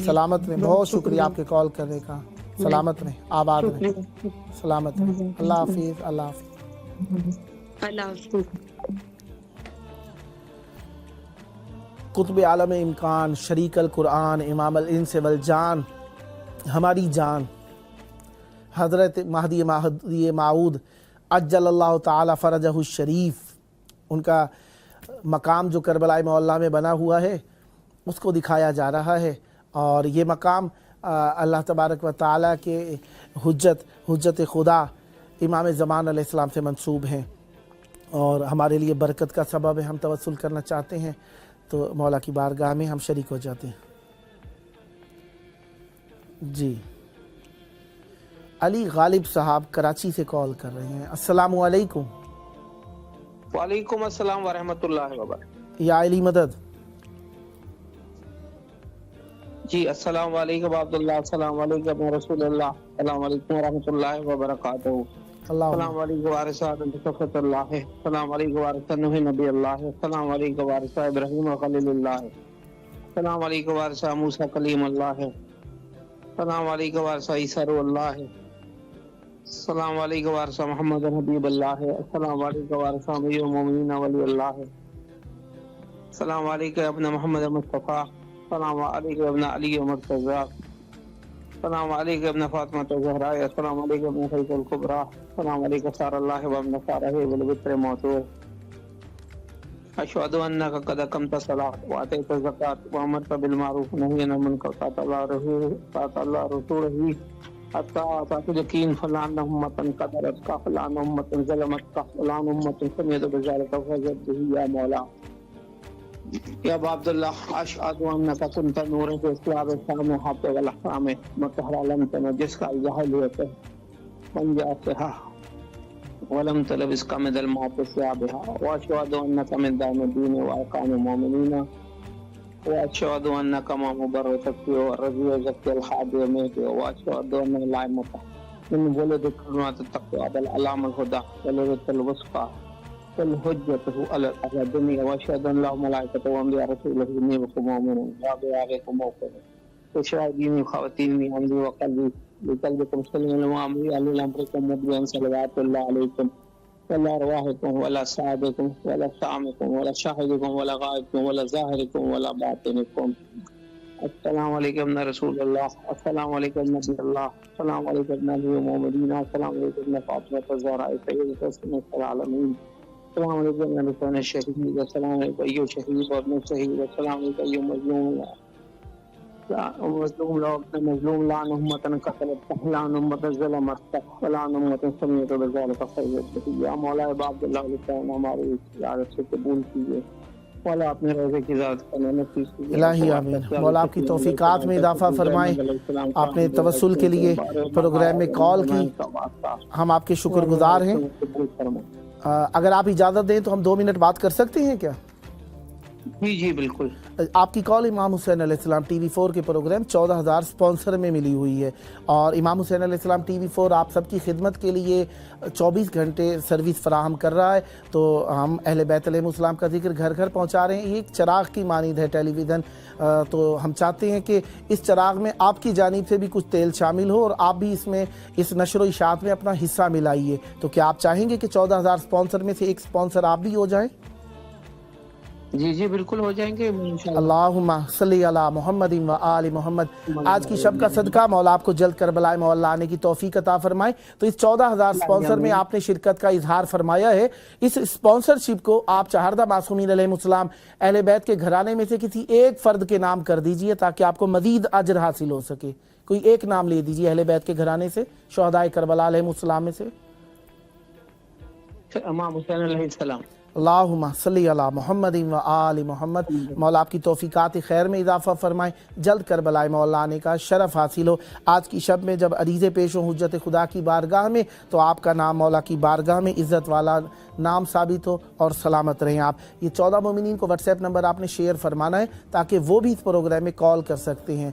سلامت رہیں۔ بہت شکریہ آپ کے کال کرنے کا۔ سلامت رہیں، آباد رہیں، سلامت رہیں۔ اللہ حافظ، اللہ حافظ، اللہ حافظ۔ قطب عالم امکان، شریک القرآن، امام الانس والجان، ہماری جان حضرت مہدی موعود عجل اللہ تعالی فرجہ الشریف، ان کا مقام جو کربلا معلیٰ میں بنا ہوا ہے اس کو دکھایا جا رہا ہے، اور یہ مقام اللہ تبارک و تعالیٰ کے حجت خدا امام زمان علیہ السلام سے منسوب ہیں، اور ہمارے لیے برکت کا سبب ہے۔ ہم توسل کرنا چاہتے ہیں تو مولا کی بارگاہ میں ہم شریک ہو جاتے ہیں۔ جی علی غالب صاحب کراچی سے کال کر رہے ہیں۔ السلام علیکم۔ وعلیکم السلام ورحمۃ اللہ وبرکاتہ۔ یا علی مدد۔ جی السلام علیکم عبداللہ، السلام علیکم رسول اللہ، السلام علیکم ورحمۃ اللہ وبرکاتہ۔ السلام علیکم وارث آدم صفت اللہ، السلام علیکم وارث نوح نبی اللہ، السلام علیکم وارث ابراہیم خلیل اللہ، السلام علیکم وارث موسیٰ کلیم اللہ، السلام علیکم وارث عیسیٰ روح اللہ، السلام علیکم وارث محمد حبیب اللہ، السلام علیکم وارث امیر المومنین ولی اللہ، السلام علیکم ابن محمد مصطفیٰ، السلام علیکم ابن علی مرتضی، السلام علیکم ابن فاطمہ زہرا، السلام علیکم ابن خیس الکبریٰ، السلام علیکم سار اللہ وابن سارہ والبطر موتور، اشہد انک قد اقمت الصلاۃ وآتیت الزکاۃ وامرت بالمعروف ونہی عن المنکر وأطعت اللہ رسولہ حتی أتاك اليقین، فلان امة قدرتك، فلان امة ظلمتك، فلان امة سمعت بذلك فزد به یا مولا۔ یا ابا عبداللہ اشہد انک کنت نور فی اسلام الشام حب والاحرام مطہر لم تنجس کا الجاہلیت من جاءتها ولم تلبس کا من الماء ثيابها، واشهد انک من دام الدین وارکان المؤمنین، واشهد انک امام برتك والرضی زکی الحادی مهدی، واشهد ان لا مطهر من ولد كلمات التقوى بل علام الهدى ولد الوسطى والحجته على الدنيا، واشهد ان له ملائكته وانبياء رسوله اني بكم مؤمن وبآخركم موقن وشاهدين خواتيني عمري وقلبي بقلبكم سلم وامري على امركم مبين صلوات الله عليكم ولا ارواحكم ولا سعادكم ولا طعامكم ولا شاهدكم ولا غائبكم ولا ظاهركم ولا باطنكم۔ السلام علیکم رسول اللہ، السلام علیکم نبی اللہ، السلام علیکم نبی المؤمنین، السلام علیکم فاطمہ الزہرا سیدۃ العالمین، السلام علیکم حسین شہید، السلام علیکم ایوب شہید اور ابن شہید، السلام علیکم ایوب مظلوم مظلوم لعن امة قتلت لعن امة ظلمت لعن امة سمعت بذلك فزد به۔ یا مولا ابا عبداللہ حسین ہماری عبادت سے قبول کیجیے، مولا اپنے روزے کی ذات کا نصیب کیجیے۔ الہی آمین۔ مولا آپ کی توفیقات میں اضافہ فرمائیں۔ آپ نے توسل کے لیے پروگرام میں کال کی، ہم آپ کے شکر گزار ہیں۔ اگر آپ اجازت دیں تو ہم 2 منٹ بات کر سکتے ہیں کیا؟ جی جی بالکل۔ آپ کی کال امام حسین علیہ السلام ٹی وی 4 کے پروگرام 14,000 سپانسر میں ملی ہوئی ہے، اور امام حسین علیہ السلام ٹی وی 4 آپ سب کی خدمت کے لیے 24 گھنٹے سروس فراہم کر رہا ہے، تو ہم اہل بیت علیہ السلام کا ذکر گھر گھر پہنچا رہے ہیں۔ یہ ایک چراغ کی مانند ہے ٹیلی ویژن، تو ہم چاہتے ہیں کہ اس چراغ میں آپ کی جانب سے بھی کچھ تیل شامل ہو، اور آپ بھی اس میں اس نشر و اشاعت میں اپنا حصہ ملائیے۔ تو کیا آپ چاہیں گے کہ 14,000 سپانسر میں سے ایک سپانسر آپ بھی ہو جائیں؟ جی جی بالکل ہو جائیں گے انشاءاللہ۔ اللہم صلی علی محمد و آل محمد۔ آج کی شب کا صدقہ مولا آپ کو جلد کربلا معلیٰ آنے کی توفیق عطا فرمائے۔ تو اس 14,000 سپانسر میں آپ نے شرکت کا اظہار فرمایا ہے، اس سپانسرشپ کو آپ چہاردہ معصومین علیہ السلام اہل بیت کے گھرانے میں سے کسی ایک فرد کے نام کر دیجئے تاکہ آپ کو مزید اجر حاصل ہو سکے۔ کوئی ایک نام لے دیجئے اہل بیت کے گھرانے سے، شہدائے کربلا علیہ السلام میں سے۔ امام حسین علیہ السلام۔ اللہم صلی علی محمد و آل محمد۔ مولا آپ کی توفیقات خیر میں اضافہ فرمائیں، جلد کربلا معلیٰ آنے کا شرف حاصل ہو۔ آج کی شب میں جب عریضے پیش ہوں حجت خدا کی بارگاہ میں، تو آپ کا نام مولا کی بارگاہ میں عزت والا نام ثابت ہو اور سلامت رہیں آپ۔ یہ 14 مومنین کو واٹس ایپ نمبر آپ نے شیئر فرمانا ہے تاکہ وہ بھی اس پروگرام میں کال کر سکتے ہیں۔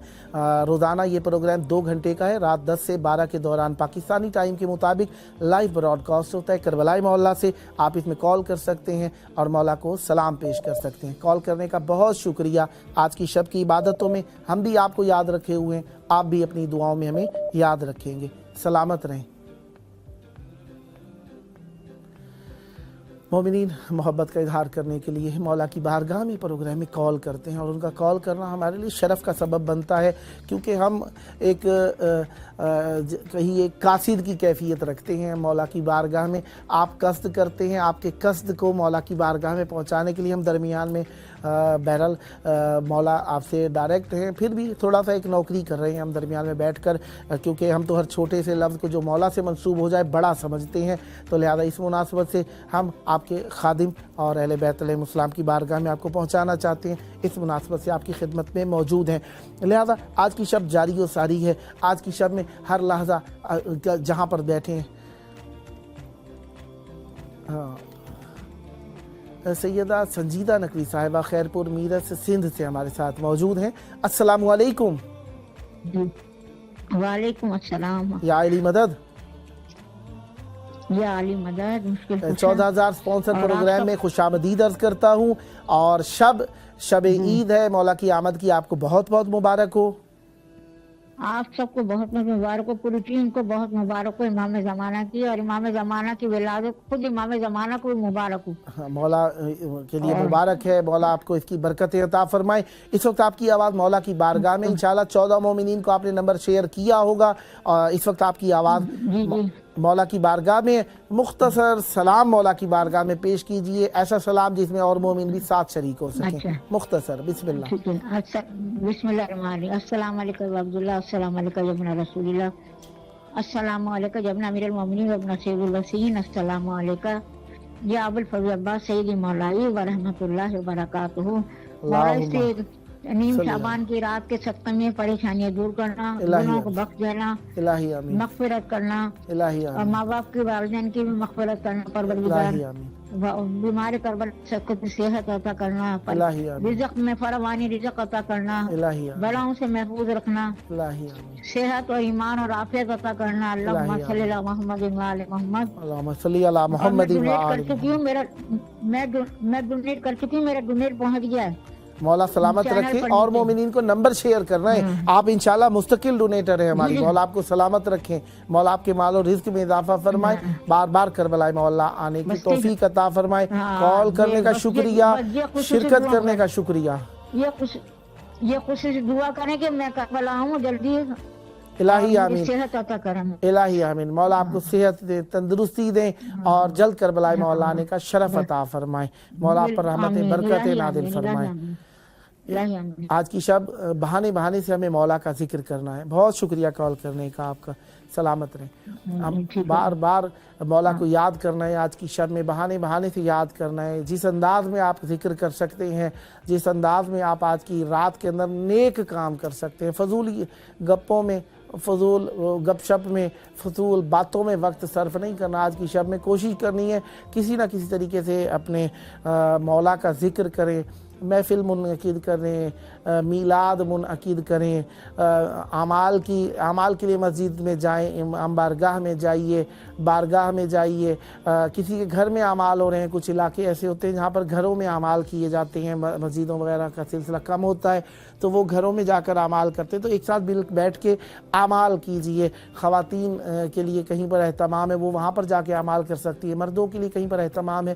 روزانہ یہ پروگرام 2 گھنٹے کا ہے، رات 10 سے 12 کے دوران پاکستانی ٹائم کے مطابق لائیو براڈ کاسٹ ہوتا ہے کربلا معلیٰ سے۔ آپ اس میں کال کر سکتے ہیں اور مولا کو سلام پیش کر سکتے ہیں۔ کال کرنے کا بہت شکریہ۔ آج کی شب کی عبادتوں میں ہم بھی آپ کو یاد رکھے ہوئے ہیں، آپ بھی اپنی دعاؤں میں ہمیں یاد رکھیں گے۔ سلامت رہیں۔ مومنین محبت کا اظہار کرنے کے لیے مولا کی بارگاہ میں پروگرام میں کال کرتے ہیں، اور ان کا کال کرنا ہمارے لیے شرف کا سبب بنتا ہے، کیونکہ ہم ایک کہیں ایک قاصد کی کیفیت رکھتے ہیں مولا کی بارگاہ میں۔ آپ قصد کرتے ہیں، آپ کے قصد کو مولا کی بارگاہ میں پہنچانے کے لیے ہم درمیان میں بہرحال مولا آپ سے ڈائریکٹ ہیں، پھر بھی تھوڑا سا ایک نوکری کر رہے ہیں ہم درمیان میں بیٹھ کر، کیونکہ ہم تو ہر چھوٹے سے لفظ کو جو مولا سے منسوب ہو جائے بڑا سمجھتے ہیں، تو لہذا اس مناسبت سے ہم آپ کے خادم اور اہل بیت علیہ السلام کی بارگاہ میں آپ کو پہنچانا چاہتے ہیں، اس مناسبت سے آپ کی خدمت میں موجود ہیں۔ لہذا آج کی شب جاری و ساری ہے، آج کی شب میں ہر لحظہ جہاں پر بیٹھے ہیں۔ سیدہ سنجیدہ نقوی صاحبہ خیرپور میرس سندھ سے ہمارے ساتھ موجود ہیں۔ السلام علیکم۔ وعلیکم السلام۔ یا علی مدد، یا علی مدد، مشکل 14,000 سپانسر پروگرام میں خوش آمدید عرض کرتا ہوں، اور شب عید ہے، مولا کی آمد کی آپ کو بہت بہت مبارک ہو۔ آپ سب کو بہت بہت مبارک ہو، پوری ٹیم کو بہت مبارک ہو امام زمانہ کی، اور امام زمانہ کی ولادت خود امام زمانہ کو بھی مبارک ہو۔ مولا کے لیے مبارک ہے، مولا آپ کو اس کی برکتیں عطا فرمائے۔ اس وقت آپ کی آواز مولا کی بارگاہ میں انشاءاللہ 14 مومنین کو آپ نے نمبر شیئر کیا ہوگا، اور اس وقت آپ کی آواز مولا کی بارگاہ میں مختصر سلام مولا کی بارگاہ میں پیش کیجئے، ایسا سلام جس میں اور مومن بھی ساتھ شریک ہو سکیں۔ مختصر بسم اللہ۔ بسم اللہ الرحمن الرحیم۔ السلام علیکم عبداللہ، السلام علیکم ابن رسول اللہ، السلام علیکم ابن امیر المومنین ابن سید الوسیین، السلام علیکم یا ابو الفضل عباس سید مولائی ورحمۃ اللہ وبرکاتہ۔ مولا سے نیم شعبان کی رات کے صدقے میں پریشانیاں دور کرنا، گناہوں کو بخش دینا، مغفرت کرنا، اور ماں باپ کی والدین کی بھی مغفرت کرنا، پروردگار بیمار کربل سب کو صحت عطا کرنا، رزق میں فراوانی رزق عطا کرنا، بلاؤں سے محفوظ رکھنا، صحت اور ایمان اور عافیت عطا کرنا۔ اللہم صلی علی محمد و آل محمد۔ اللہم صلی علی محمد و آل میں ڈونیٹ کر چکی ہوں، میرا ڈونیٹ پہنچ گیا ہے۔ مولا سلامت رکھے، اور مومنین کو نمبر شیئر کرنا ہے، آپ انشاءاللہ مستقل ڈونیٹر ہیں ہماری، مولا آپ کو سلامت رکھیں، مولا آپ کے مال و رزق میں اضافہ فرمائے، بار بار کربلا مولا آنے کی توفیق عطا فرمائے، کال کرنے کا شکریہ، شرکت کرنے کا شکریہ۔ یہ کوشش دعا کریں کہ میں کربلا ہوں جلدی، الہی آمین، صحت عطا کریں، الہی آمین، مولا آپ کو صحت دیں، تندرستی دیں، اور جلد کربلا مولا آنے کا شرف عطا فرمائے، مولا آپ پر رحمت برکت نازل فرمائے۔ آج کی شب بہانے سے ہمیں مولا کا ذکر کرنا ہے۔ بہت شکریہ کال کرنے کا آپ کا، سلامت رہیں۔ ہم بار بار مولا کو یاد کرنا ہے، آج کی شب میں بہانے سے یاد کرنا ہے۔ جس انداز میں آپ ذکر کر سکتے ہیں، جس انداز میں آپ آج کی رات کے اندر نیک کام کر سکتے ہیں، فضول گپوں میں، فضول گپ شپ میں، فضول باتوں میں وقت صرف نہیں کرنا۔ آج کی شب میں کوشش کرنی ہے کسی نہ کسی طریقے سے اپنے مولا کا ذکر کریں، محفل منعقد کریں، میلاد منعقد کریں، اعمال کے لیے مسجد میں جائیں، بارگاہ میں جائیے، کسی کے گھر میں اعمال ہو رہے ہیں، کچھ علاقے ایسے ہوتے ہیں جہاں پر گھروں میں اعمال کیے جاتے ہیں، مسجدوں وغیرہ کا سلسلہ کم ہوتا ہے، تو وہ گھروں میں جا کر اعمال کرتے ہیں، تو ایک ساتھ بیٹھ کے اعمال کیجئے۔ خواتین کے لیے کہیں پر اہتمام ہے، وہ وہاں پر جا کے اعمال کر سکتی ہے، مردوں کے لیے کہیں پر اہتمام ہے،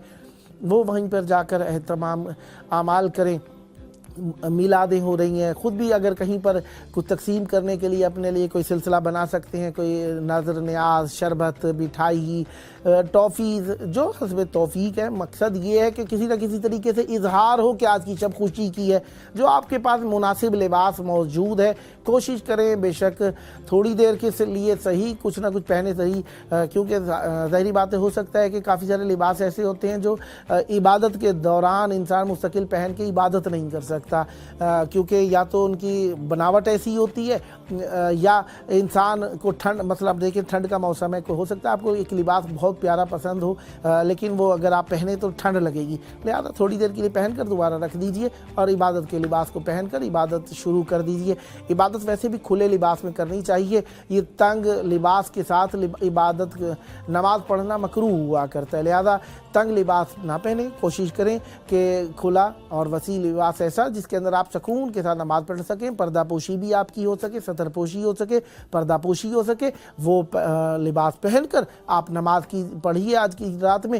وہ وہیں پر جا کر اعمال کریں۔ میلادیں ہو رہی ہیں، خود بھی اگر کہیں پر کچھ تقسیم کرنے کے لیے اپنے لیے کوئی سلسلہ بنا سکتے ہیں، کوئی نظر نیاز، شربت، مٹھائی، ٹافیز، جو حسب توفیق ہے۔ مقصد یہ ہے کہ کسی نہ کسی طریقے سے اظہار ہو کہ آج کی شب خوشی کی ہے۔ جو آپ کے پاس مناسب لباس موجود ہے، کوشش کریں بے شک تھوڑی دیر کے لیے صحیح کچھ نہ کچھ پہنے صحیح، کیونکہ ظاہری باتیں ہو سکتا ہے کہ کافی سارے لباس ایسے ہوتے ہیں جو عبادت کے دوران انسان مستقل پہن کے عبادت نہیں کر سکتا، کیونکہ یا تو ان کی بناوٹ ایسی ہوتی ہے، یا انسان کو ٹھنڈ، مطلب دیکھیں ٹھنڈ کا موسم ہے، ہو سکتا ہے آپ کو ایک لباس بہت پیارا پسند ہو، لیکن وہ اگر آپ پہنے تو ٹھنڈ لگے گی، لہذا تھوڑی دیر کے لیے پہن کر دوبارہ رکھ دیجئے، اور عبادت کے لباس کو پہن کر عبادت شروع کر دیجئے۔ عبادت ویسے بھی کھلے لباس میں کرنی چاہیے، یہ تنگ لباس کے ساتھ عبادت نماز پڑھنا مکروہ ہوا کرتا ہے، لہذا تنگ لباس نہ پہنیں، کوشش کریں کہ کھلا اور وسیع لباس ایسا جس کے اندر آپ سکون کے ساتھ نماز پڑھ سکیں، پردہ پوشی بھی آپ کی ہو سکے، سطر پوشی ہو سکے، پردہ پوشی ہو سکے، وہ لباس پہن کر آپ نماز کی پڑھیے آج کی رات میں۔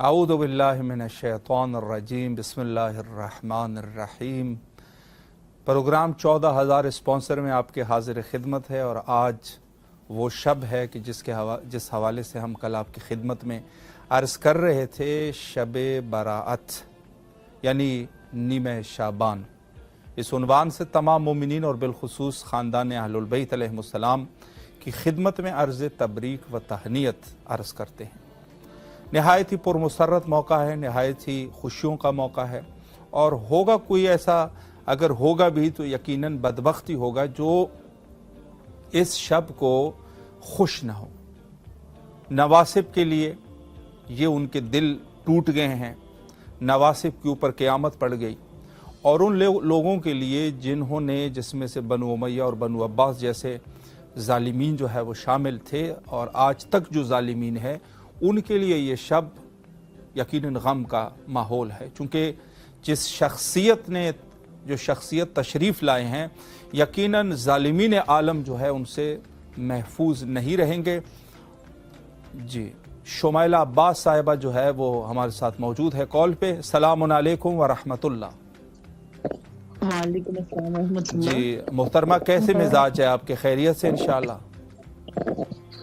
اعوذ باللہ من الشیطان الرجیم بسم اللہ الرحمن الرحیم۔ پروگرام 14,000 اسپانسر میں آپ کے حاضر خدمت ہے، اور آج وہ شب ہے کہ جس حوالے سے ہم کل آپ کی خدمت میں عرض کر رہے تھے، شب براءت یعنی نیمہ شعبان۔ اس عنوان سے تمام مومنین اور بالخصوص خاندان اہل البیت علیہم السلام کی خدمت میں عرض تبریک و تہنیت عرض کرتے ہیں۔ نہایت ہی پرمسرت موقع ہے، نہایت ہی خوشیوں کا موقع ہے، اور ہوگا کوئی ایسا، اگر ہوگا بھی تو یقیناً بدبختی ہوگا جو اس شب کو خوش نہ ہو۔ نواسب کے لیے یہ ان کے دل ٹوٹ گئے ہیں، نواسب کے اوپر قیامت پڑ گئی، اور ان لوگوں کے لیے جنہوں نے، جس میں سے بنو امیہ اور بنو عباس جیسے ظالمین جو ہے وہ شامل تھے، اور آج تک جو ظالمین ہے، ان کے لیے یہ شب یقیناً غم کا ماحول ہے، چونکہ جس شخصیت نے جو شخصیت تشریف لائے ہیں، یقیناً ظالمین عالم جو ہے ان سے محفوظ نہیں رہیں گے۔ جی، شمائلہ عباس صاحبہ جو ہے وہ ہمارے ساتھ موجود ہے کال پہ۔ السلام علیکم ورحمۃ اللہ۔ وعلیکم السلام ورحمۃ اللہ۔ جی محترمہ، کیسے مزاج ہے آپ کے؟ خیریت سے انشاءاللہ؟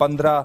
15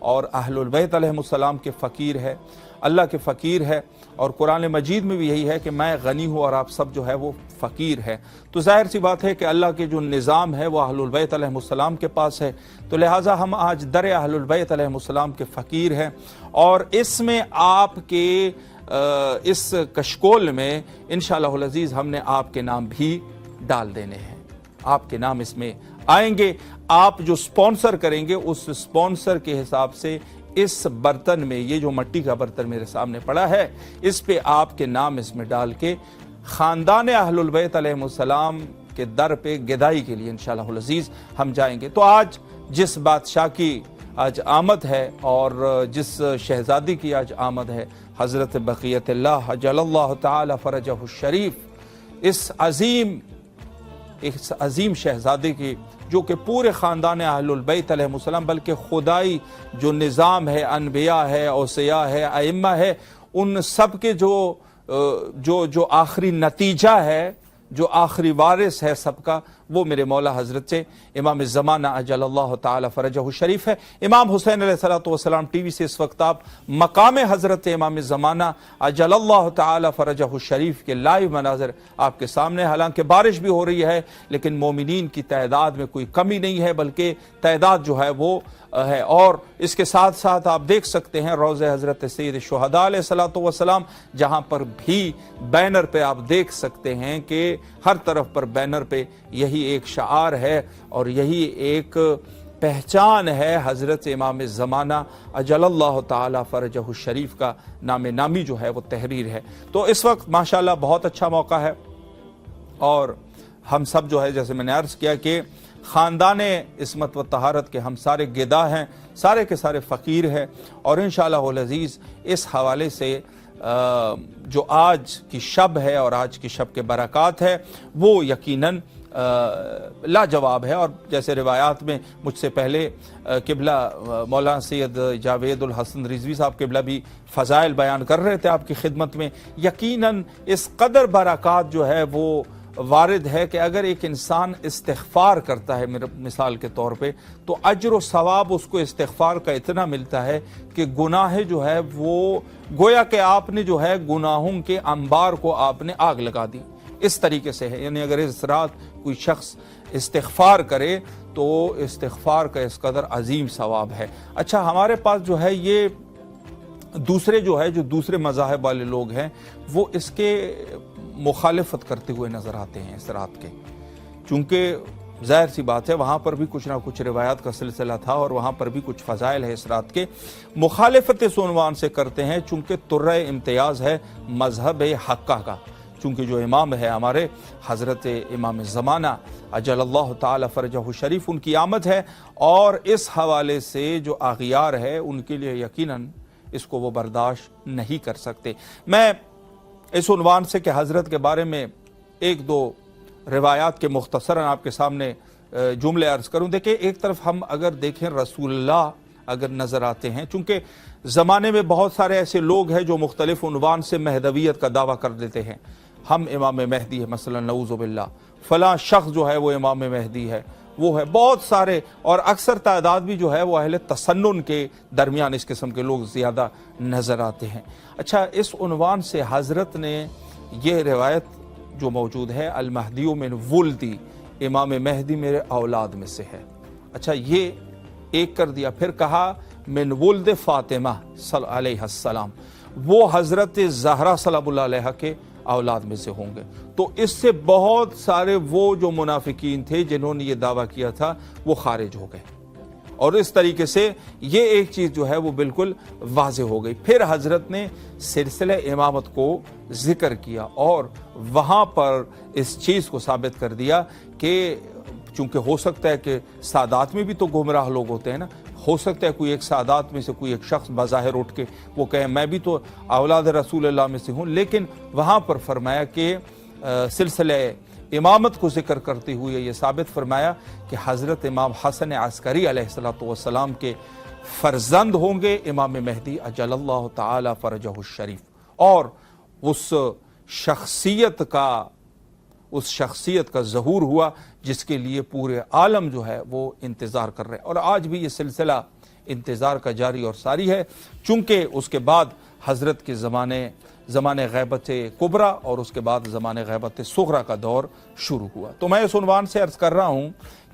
اور اہل البیت علیہم کے فقیر ہے، اللہ کے فقیر ہے، اور قرآن مجید میں بھی یہی ہے کہ میں غنی ہوں اور آپ سب جو ہے وہ فقیر ہے۔ تو ظاہر سی بات ہے کہ اللہ کے جو نظام ہے وہ اہل البیت علیہم السلام کے پاس ہے، تو لہٰذا ہم آج در اہل البیت علیہم السلام کے فقیر ہیں، اور اس میں آپ کے اس کشکول میں انشاءاللہ العزیز ہم نے آپ کے نام بھی ڈال دینے ہیں، آپ کے نام اس میں آئیں گے۔ آپ جو سپانسر کریں گے اس سپانسر کے حساب سے اس برتن میں، یہ جو مٹی کا برتن میرے سامنے پڑا ہے، اس پہ آپ کے نام اس میں ڈال کے خاندان اہل البیت علیہم السلام کے در پہ گدائی کے لیے انشاءاللہ العزیز ہم جائیں گے۔ تو آج جس بادشاہ کی آج آمد ہے اور جس شہزادی کی آج آمد ہے، حضرت بقیت اللہ عجل اللہ تعالی فرجہ الشریف، اس عظیم شہزادے کی، جو کہ پورے خاندان اہل البیت علیہ السلام بلکہ خدائی جو نظام ہے، انبیاء ہے، اوصیاء ہے، ائمہ ہے، ان سب کے جو آخری نتیجہ ہے، جو آخری وارث ہے سب کا، وہ میرے مولا حضرت سے امام الزمانہ عجل اللہ تعالی فرجہ الشریف ہے۔ امام حسین علیہ السلام ٹی وی سے اس وقت آپ مقام حضرت امام الزمانہ عجل اللہ تعالی فرجہ الشریف کے لائیو مناظر آپ کے سامنے، حالانکہ بارش بھی ہو رہی ہے لیکن مومنین کی تعداد میں کوئی کمی نہیں ہے، بلکہ تعداد جو ہے وہ ہے۔ اور اس کے ساتھ ساتھ آپ دیکھ سکتے ہیں روضہ حضرت سید الشہداء علیہ السلام، جہاں پر بھی بینر پہ آپ دیکھ سکتے ہیں کہ ہر طرف پر بینر پہ یہی ایک شعار ہے اور یہی ایک پہچان ہے، حضرت امام الزمانہ عجل اللہ تعالی فرجہ الشریف کا نام نامی جو ہے وہ تحریر ہے۔ تو اس وقت ماشاءاللہ بہت اچھا موقع ہے، اور ہم سب جو ہے جیسے میں نے عرض کیا کہ خاندان عصمت و طہارت کے ہم سارے گدا ہیں، سارے کے سارے فقیر ہیں، اور انشاءاللہ العزیز اس حوالے سے جو آج کی شب ہے اور آج کی شب کے برکات ہے وہ یقیناً لاجواب ہے۔ اور جیسے روایات میں مجھ سے پہلے قبلہ مولانا سید جاوید الحسن رضوی صاحب قبلہ بھی فضائل بیان کر رہے تھے آپ کی خدمت میں، یقیناً اس قدر برکات جو ہے وہ وارد ہے کہ اگر ایک انسان استغفار کرتا ہے مثال کے طور پہ، تو اجر و ثواب اس کو استغفار کا اتنا ملتا ہے کہ گناہ جو ہے وہ گویا کہ آپ نے جو ہے گناہوں کے انبار کو آپ نے آگ لگا دی، اس طریقے سے ہے۔ یعنی اگر اس رات کوئی شخص استغفار کرے تو استغفار کا اس قدر عظیم ثواب ہے۔ اچھا، ہمارے پاس جو ہے یہ دوسرے مذاہب والے لوگ ہیں، وہ اس کے مخالفت کرتے ہوئے نظر آتے ہیں اس رات کے، چونکہ ظاہر سی بات ہے وہاں پر بھی کچھ نہ کچھ روایات کا سلسلہ تھا اور وہاں پر بھی کچھ فضائل ہے اس رات کے، مخالفت اس عنوان سے کرتے ہیں چونکہ ترہ امتیاز ہے مذہب حقہ کا، چونکہ جو امام ہے ہمارے حضرت امام الزمانہ عجل اللہ تعالی فرجہ الشریف، ان کی آمد ہے، اور اس حوالے سے جو اغیار ہے ان کے لیے یقیناً اس کو وہ برداشت نہیں کر سکتے۔ میں اس عنوان سے کہ حضرت کے بارے میں ایک دو روایات کے مختصراً آپ کے سامنے جملے عرض کروں۔ دیکھیں، ایک طرف ہم اگر دیکھیں رسول اللہ اگر نظر آتے ہیں، چونکہ زمانے میں بہت سارے ایسے لوگ ہیں جو مختلف عنوان سے مہدویت کا دعویٰ کر دیتے ہیں، ہم امام مہدی ہے، مثلا نعوذ باللہ فلاں شخص جو ہے وہ امام مہدی ہے، وہ ہے، بہت سارے، اور اکثر تعداد بھی جو ہے وہ اہل تسنن کے درمیان اس قسم کے لوگ زیادہ نظر آتے ہیں۔ اچھا، اس عنوان سے حضرت نے یہ روایت جو موجود ہے، المہدی من ولدی، امام مہدی میرے اولاد میں سے ہے، اچھا یہ ایک کر دیا، پھر کہا من ولد فاطمہ علیہ السلام، وہ حضرت زہرا سلام اللہ علیہ کے اولاد میں سے ہوں گے۔ تو اس سے بہت سارے وہ جو منافقین تھے جنہوں نے یہ دعویٰ کیا تھا وہ خارج ہو گئے، اور اس طریقے سے یہ ایک چیز جو ہے وہ بالکل واضح ہو گئی۔ پھر حضرت نے سلسلہ امامت کو ذکر کیا اور وہاں پر اس چیز کو ثابت کر دیا کہ چونکہ ہو سکتا ہے کہ سادات میں بھی تو گمراہ لوگ ہوتے ہیں نا، ہو سکتا ہے کوئی ایک سادات میں سے کوئی ایک شخص بظاہر اٹھ کے وہ کہے میں بھی تو اولاد رسول اللہ میں سے ہوں، لیکن وہاں پر فرمایا کہ سلسلہ امامت کو ذکر کرتے ہوئے یہ ثابت فرمایا کہ حضرت امام حسن عسکری علیہ السلام کے فرزند ہوں گے امام مہدی عجل اللہ تعالی فرجہ الشریف، اور اس شخصیت کا اس شخصیت کا ظہور ہوا جس کے لیے پورے عالم جو ہے وہ انتظار کر رہے ہیں، اور آج بھی یہ سلسلہ انتظار کا جاری اور ساری ہے، چونکہ اس کے بعد حضرت کے زمانے غیبت کبریٰ اور اس کے بعد زمانے غیبت صغریٰ کا دور شروع ہوا۔ تو میں اس عنوان سے عرض کر رہا ہوں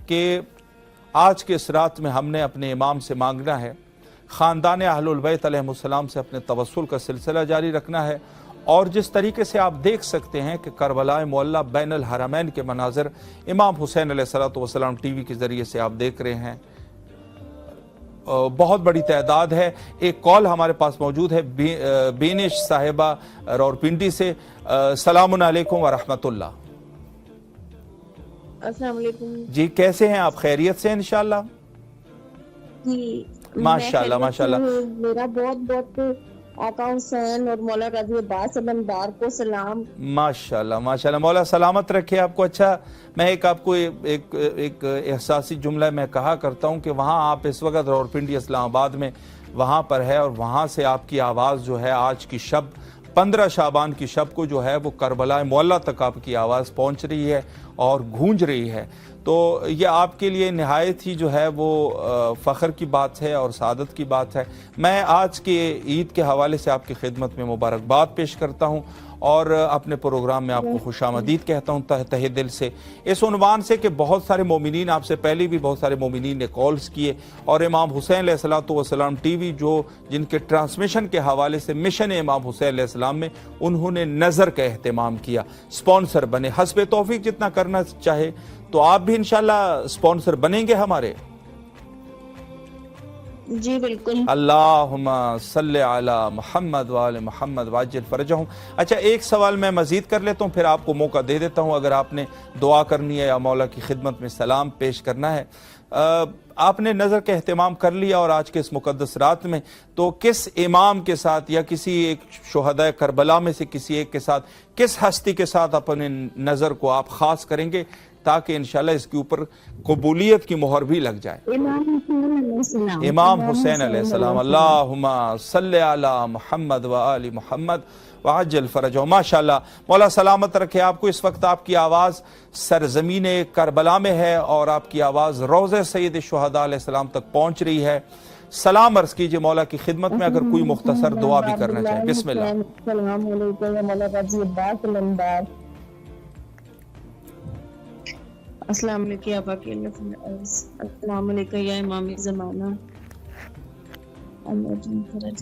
کہ آج کے اس رات میں ہم نے اپنے امام سے مانگنا ہے، خاندان اہل البیت علیہ السلام سے اپنے توسل کا سلسلہ جاری رکھنا ہے، اور جس طریقے سے آپ دیکھ سکتے ہیں کہ کربلا معلیٰ بین الحرمین کے مناظر امام حسین علیہ السلام ٹی وی کے ذریعے سے آپ دیکھ رہے ہیں، بہت بڑی تعداد ہے۔ ایک کال ہمارے پاس موجود ہے بینش صاحبہ راولپنڈی سے۔ السلام علیکم ورحمۃ اللہ۔ السلام علیکم جی کیسے ہیں آپ؟ خیریت سے انشاءاللہ؟ جی ماشاءاللہ ماشاءاللہ۔ میرا بہت بہت آقا حسین اور مولا قاضی عباس علمدار کو سلام۔ ماشاءاللہ ماشاءاللہ، مولا سلامت رکھے آپ کو۔ اچھا میں آپ کو ایک احساسی جملہ میں کہا کرتا ہوں کہ وہاں آپ اس وقت راولپنڈی اسلام آباد میں وہاں پر ہے، اور وہاں سے آپ کی آواز جو ہے آج کی شب 15 شعبان کی شب کو جو ہے وہ کربلا معلیٰ تک آپ کی آواز پہنچ رہی ہے اور گونج رہی ہے، تو یہ آپ کے لیے نہایت ہی جو ہے وہ فخر کی بات ہے اور سعادت کی بات ہے۔ میں آج کے عید کے حوالے سے آپ کی خدمت میں مبارکباد پیش کرتا ہوں اور اپنے پروگرام میں آپ کو خوش آمدید کہتا ہوں تہ دل سے، اس عنوان سے کہ بہت سارے مومنین، آپ سے پہلے بھی بہت سارے مومنین نے کالز کیے، اور امام حسین علیہ السلام ٹی وی جن کے ٹرانسمیشن کے حوالے سے مشن امام حسین علیہ السلام میں انہوں نے نظر کا اہتمام کیا، سپانسر بنے، حسب توفیق جتنا کرنا چاہے تو آپ بھی انشاءاللہ سپانسر بنیں گے ہمارے؟ جی بالکل۔ اللہم صلی علی محمد وآل محمد وعجل فرجہم۔ اچھا ایک سوال میں مزید کر لیتا ہوں، پھر آپ کو موقع دے دیتا ہوں اگر آپ نے دعا کرنی ہے یا مولا کی خدمت میں سلام پیش کرنا ہے۔ آپ نے نظر کا اہتمام کر لیا اور آج کے اس مقدس رات میں تو کس امام کے ساتھ یا کسی ایک شہداء کربلا میں سے کسی ایک کے ساتھ، کس ہستی کے ساتھ اپنے نظر کو آپ خاص کریں گے تاکہ انشاءاللہ اس کے اوپر قبولیت کی مہر بھی لگ جائے؟ امام حسین علیہ السلام۔ اللہم صلی علی محمد وآل محمد وعجل فرجہ۔ ماشاءاللہ، مولا سلامت رکھے آپ کو۔ اس وقت آپ کی آواز سرزمین کربلا میں ہے اور آپ کی آواز روضہ سید شہداء علیہ السلام تک پہنچ رہی ہے۔ سلام عرض کیجئے مولا کی خدمت میں، اگر کوئی مختصر دعا بھی کرنا چاہے۔ بسم اللہ۔ السلام علیکم یا مولا قاضی عباس علمدار۔ السلام علیکم یا باقی السلام علیکم یا امام زمانہ۔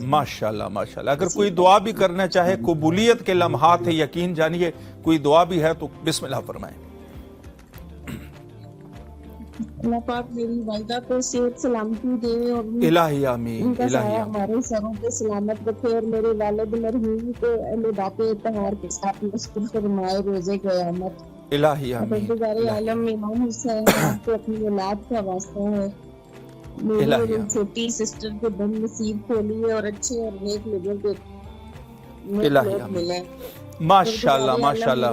ماشاءاللہ ماشاءاللہ، اگر کوئی دعا بھی کرنا چاہے، قبولیت کے لمحات ہے، یقین جانیے کوئی دعا بھی ہے تو بسم اللہ فرمائیں۔ اللہ پاک میری والدہ کو صحت سلامتی دے اور الہی آمین، ان کا الہی سایہ آمین۔ ہمارے سروں پہ سلامت رکھے، اور میرے والد مرحوم کو اہل باپ اطہار کے ساتھ مشکل فرمائے روزے قیامت۔ الہی آمین۔ پروردگار عالم امام حسین آپ کو اپنی اولاد کا واسطہ ہے، میری اور ان چھوٹی سسٹر کو دم نصیب کھولیے اور اچھے اور نیک لوگوں کو الہی آمین۔ ماشاءاللہ ماشاءاللہ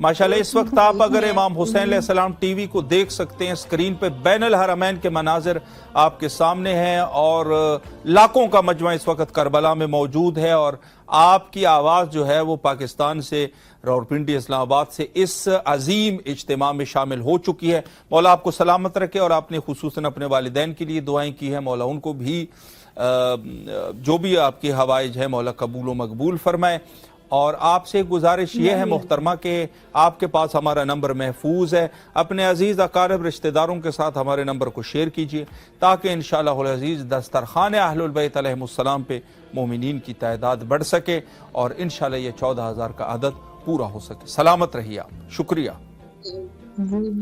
ماشاءاللہ۔ اس وقت آپ اگر امام حسین علیہ السلام ٹی وی کو دیکھ سکتے ہیں، اسکرین پہ بین الحرمین کے مناظر آپ کے سامنے ہیں، اور لاکھوں کا مجمع اس وقت کربلا میں موجود ہے، اور آپ کی آواز جو ہے وہ پاکستان سے، راولپنڈی اسلام آباد سے اس عظیم اجتماع میں شامل ہو چکی ہے۔ مولا آپ کو سلامت رکھے، اور آپ نے خصوصاً اپنے والدین کے لیے دعائیں کی ہیں، مولا ان کو بھی جو بھی آپ کی حوائج ہے مولا قبول و مقبول فرمائے۔ اور آپ سے گزارش یہ ہے محترمہ کہ آپ کے پاس ہمارا نمبر محفوظ ہے، اپنے عزیز اقارب رشتہ داروں کے ساتھ ہمارے نمبر کو شیئر کیجئے تاکہ انشاءاللہ العزیز دسترخوان اہل البیت علیہ السلام پہ مومنین کی تعداد بڑھ سکے اور انشاءاللہ یہ 14,000 کا عدد پورا ہو سکے۔ سلامت رہیے آپ، شکریہ۔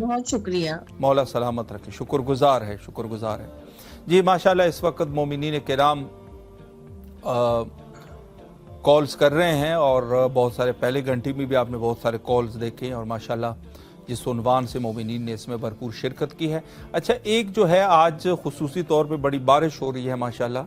بہت شکریہ۔ مولا سلامت رکھے، شکر گزار ہے، شکر گزار ہے۔ جی ماشاءاللہ اس وقت مومنین کرام کالز کر رہے ہیں، اور بہت سارے پہلے گھنٹے میں بھی آپ نے بہت سارے کالز دیکھے ہیں، اور ماشاءاللہ جس عنوان سے مومنین نے اس میں بھرپور شرکت کی ہے۔ اچھا ایک جو ہے آج خصوصی طور پہ بڑی بارش ہو رہی ہے ماشاءاللہ،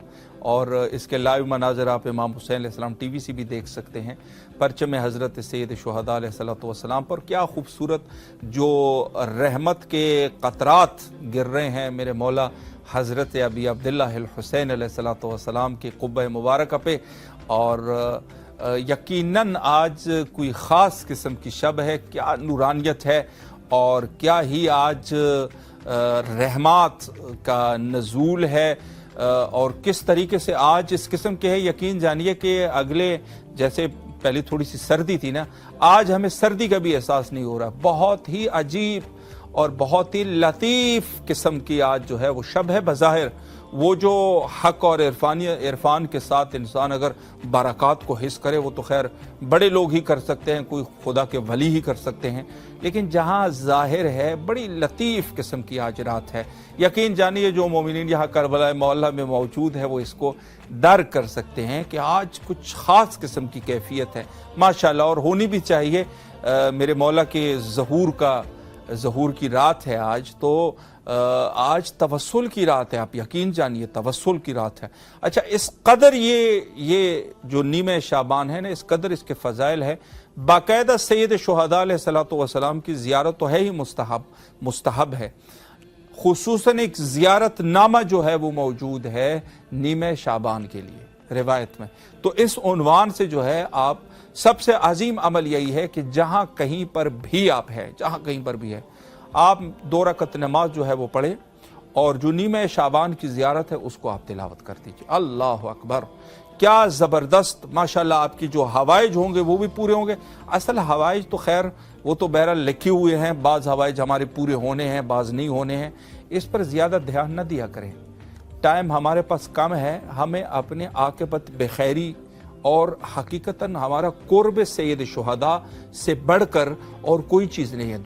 اور اس کے لائیو مناظر آپ امام حسین علیہ السلام ٹی وی سے بھی دیکھ سکتے ہیں۔ پرچم حضرت سید شہداء علیہ السلام پر کیا خوبصورت جو رحمت کے قطرات گر رہے ہیں میرے مولا حضرت ابی عبداللہ الحسین علیہ السلام کے قبہ مبارکہ پہ، اور یقیناً آج کوئی خاص قسم کی شب ہے، کیا نورانیت ہے اور کیا ہی آج رحمات کا نزول ہے، اور کس طریقے سے آج اس قسم کے ہے۔ یقین جانیے کہ اگلے، جیسے پہلے تھوڑی سی سردی تھی نا، آج ہمیں سردی کا بھی احساس نہیں ہو رہا۔ بہت ہی عجیب اور بہت ہی لطیف قسم کی آج جو ہے وہ شب ہے۔ بظاہر وہ جو حق اور عرفان کے ساتھ انسان اگر برکات کو حس کرے وہ تو خیر بڑے لوگ ہی کر سکتے ہیں، کوئی خدا کے ولی ہی کر سکتے ہیں، لیکن جہاں ظاہر ہے بڑی لطیف قسم کی آج رات ہے۔ یقین جانیے جو مومنین یہاں کربلا معلیٰ میں موجود ہے وہ اس کو درک کر سکتے ہیں کہ آج کچھ خاص قسم کی کیفیت ہے ماشاءاللہ، اور ہونی بھی چاہیے۔ میرے مولا کے ظہور کی رات ہے آج، تو آج توسل کی رات ہے، آپ یقین جانیے توسل کی رات ہے۔ اچھا، اس قدر یہ جو نیمہ شعبان ہے نا، اس قدر اس کے فضائل ہے، باقاعدہ سید شہداء علیہ الصلوۃ والسلام کی زیارت تو ہے ہی مستحب ہے، خصوصاً ایک زیارت نامہ جو ہے وہ موجود ہے نیمہ شعبان کے لیے روایت میں۔ تو اس عنوان سے جو ہے آپ سب سے عظیم عمل یہی ہے کہ جہاں کہیں پر بھی آپ ہے، جہاں کہیں پر بھی ہے، آپ 2 رکعت نماز جو ہے وہ پڑھیں، اور جو نیمہ شعبان کی زیارت ہے اس کو آپ تلاوت کر دیجئے۔ اللہ اکبر، کیا زبردست ماشاءاللہ! آپ کی جو حوائج ہوں گے وہ بھی پورے ہوں گے۔ اصل حوائج تو خیر وہ تو بہرحال لکھے ہوئے ہیں، بعض حوائج ہمارے پورے ہونے ہیں، بعض نہیں ہونے ہیں، اس پر زیادہ دھیان نہ دیا کریں۔ ٹائم ہمارے پاس کم ہے، ہمیں اپنے عاقبت بخیری اور حقیقتاً ہمارا قرب سید شہداء سے بڑھ کر اور کوئی چیز نہیں ہے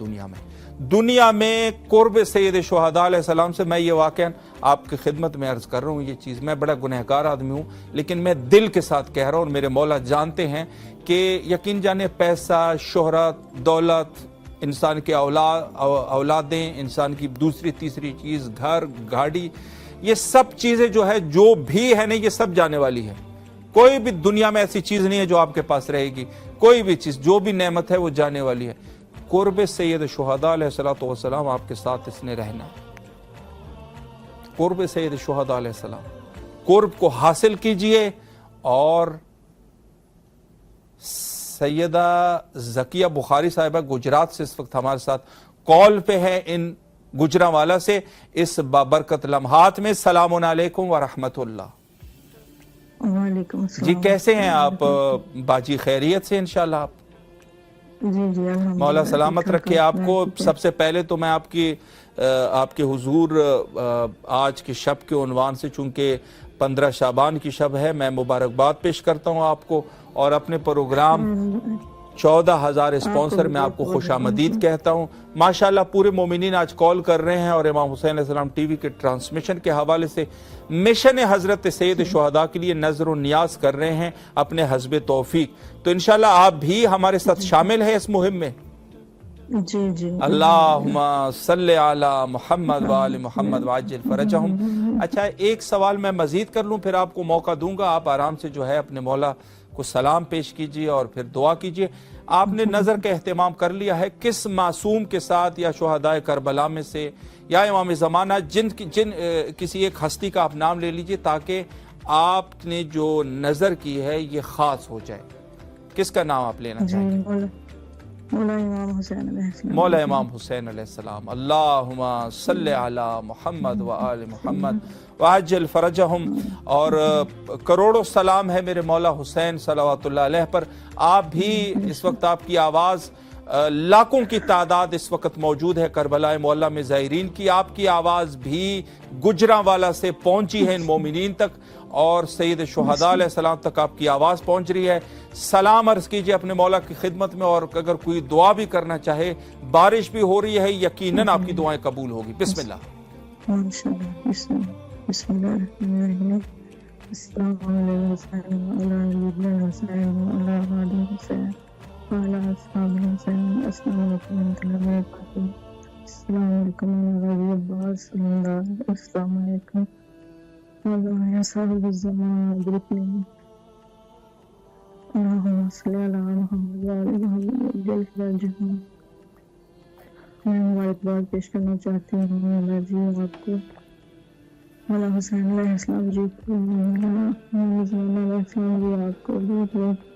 دنیا میں قرب سید شہداء علیہ السلام سے۔ میں یہ واقعاً آپ کی خدمت میں عرض کر رہا ہوں یہ چیز، میں بڑا گنہگار آدمی ہوں لیکن میں دل کے ساتھ کہہ رہا ہوں، اور میرے مولا جانتے ہیں کہ یقین جانے پیسہ، شہرت، دولت، انسان کے اولادیں، انسان کی دوسری تیسری چیز، گھر، گاڑی، یہ سب چیزیں جو ہے جو بھی ہے نہیں، یہ سب جانے والی ہے۔ کوئی بھی دنیا میں ایسی چیز نہیں ہے جو آپ کے پاس رہے گی، کوئی بھی چیز، جو بھی نعمت ہے وہ جانے والی ہے۔ قرب سید شہداء علیہ الصلوۃ والسلام آپ کے ساتھ اس نے رہنا۔ قرب سید شہداء علیہ السلام، قرب کو حاصل کیجئے۔ اور سیدہ ذکیہ بخاری صاحبہ گجرات سے اس وقت ہمارے ساتھ کال پہ ہے، ان گجرانوالا سے، اس بابرکت لمحات میں۔ السلام علیکم ورحمۃ اللہ۔ وعلیکم السلام۔ جی کیسے ہیں آپ باجی؟ خیریت سے انشاءاللہ آپ؟ جی الحمدللہ، مولا سلامت رکھے آپ کو۔ سب سے پہلے تو میں آپ کے حضور آج کی شب کے عنوان سے، چونکہ 15 شعبان کی شب ہے، میں مبارکباد پیش کرتا ہوں آپ کو، اور اپنے پروگرام 14,000 اسپانسر میں آپ کو خوش آمدید کہتا ہوں۔ ماشاءاللہ پورے مومنین آج کال کر رہے ہیں، اور امام حسین علیہ السلام ٹی وی کے ٹرانسمیشن کے حوالے سے مشن حضرت سید شہداء کے لیے نظر و نیاز کر رہے ہیں اپنے حسب توفیق۔ تو انشاءاللہ آپ بھی ہمارے ساتھ شامل ہیں اس مہم میں۔ جی اللہم صلی علی محمد وآل محمد وعجل فرجہم۔ اچھا، ایک سوال میں مزید کر لوں، پھر آپ کو موقع دوں گا، آپ آرام سے جو ہے اپنے مولا کو سلام پیش کیجئے اور پھر دعا کیجئے۔ آپ نے نظر کا اہتمام کر لیا ہے کس معصوم کے ساتھ، یا شہداء کربلا میں سے، یا امام زمانہ، کسی ایک ہستی کا آپ نام لے لیجئے تاکہ آپ نے جو نظر کی ہے یہ خاص ہو جائے۔ کس کا نام آپ لینا چاہیں گے؟ مولا امام حسین علیہ السلام۔ مولا امام حسین علیہ السلام۔ اللہم صلی علی محمد وآل محمد وعجل فرجہم۔ اور کروڑوں سلام ہے میرے مولا حسین صلوات اللہ علیہ پر۔ آپ بھی اس وقت، آپ کی آواز، لاکھوں کی تعداد اس وقت موجود ہے کربلا معلیٰ میں زائرین کی، آپ کی آواز بھی گجرانوالا سے پہنچی ہے ان مومنین تک، اور سید شہداء علیہ السلام تک آپ کی آواز پہنچ رہی ہے۔ سلام عرض کیجئے اپنے مولا کی خدمت میں، اور اگر کوئی دعا بھی کرنا چاہے، بارش بھی ہو رہی ہے، یقیناً آپ کی دعائیں قبول ہوگی۔ بسم اللہ۔ بسم اللہ الرحمن الرحیم۔ السلام علیکم حسین وعلی حسین وعلی حسین وعلی اصحاب حسین۔ السلام علیکم ورحمۃ اللہ وبرکاتہ۔ السلام علیکم رضی عباس، السلام علیکم وعلی صاحب الزمان ادرکنی، اللہم صلی علی محمد وعلی محمد جل فرجہم۔ میں مبارکباد پیش کرنا چاہتی ہوں مولا جی آپ کو، مولا حسین علیہ السلام جی کو، مولا زمان علیہ السلام جی آپ کو بہت بہت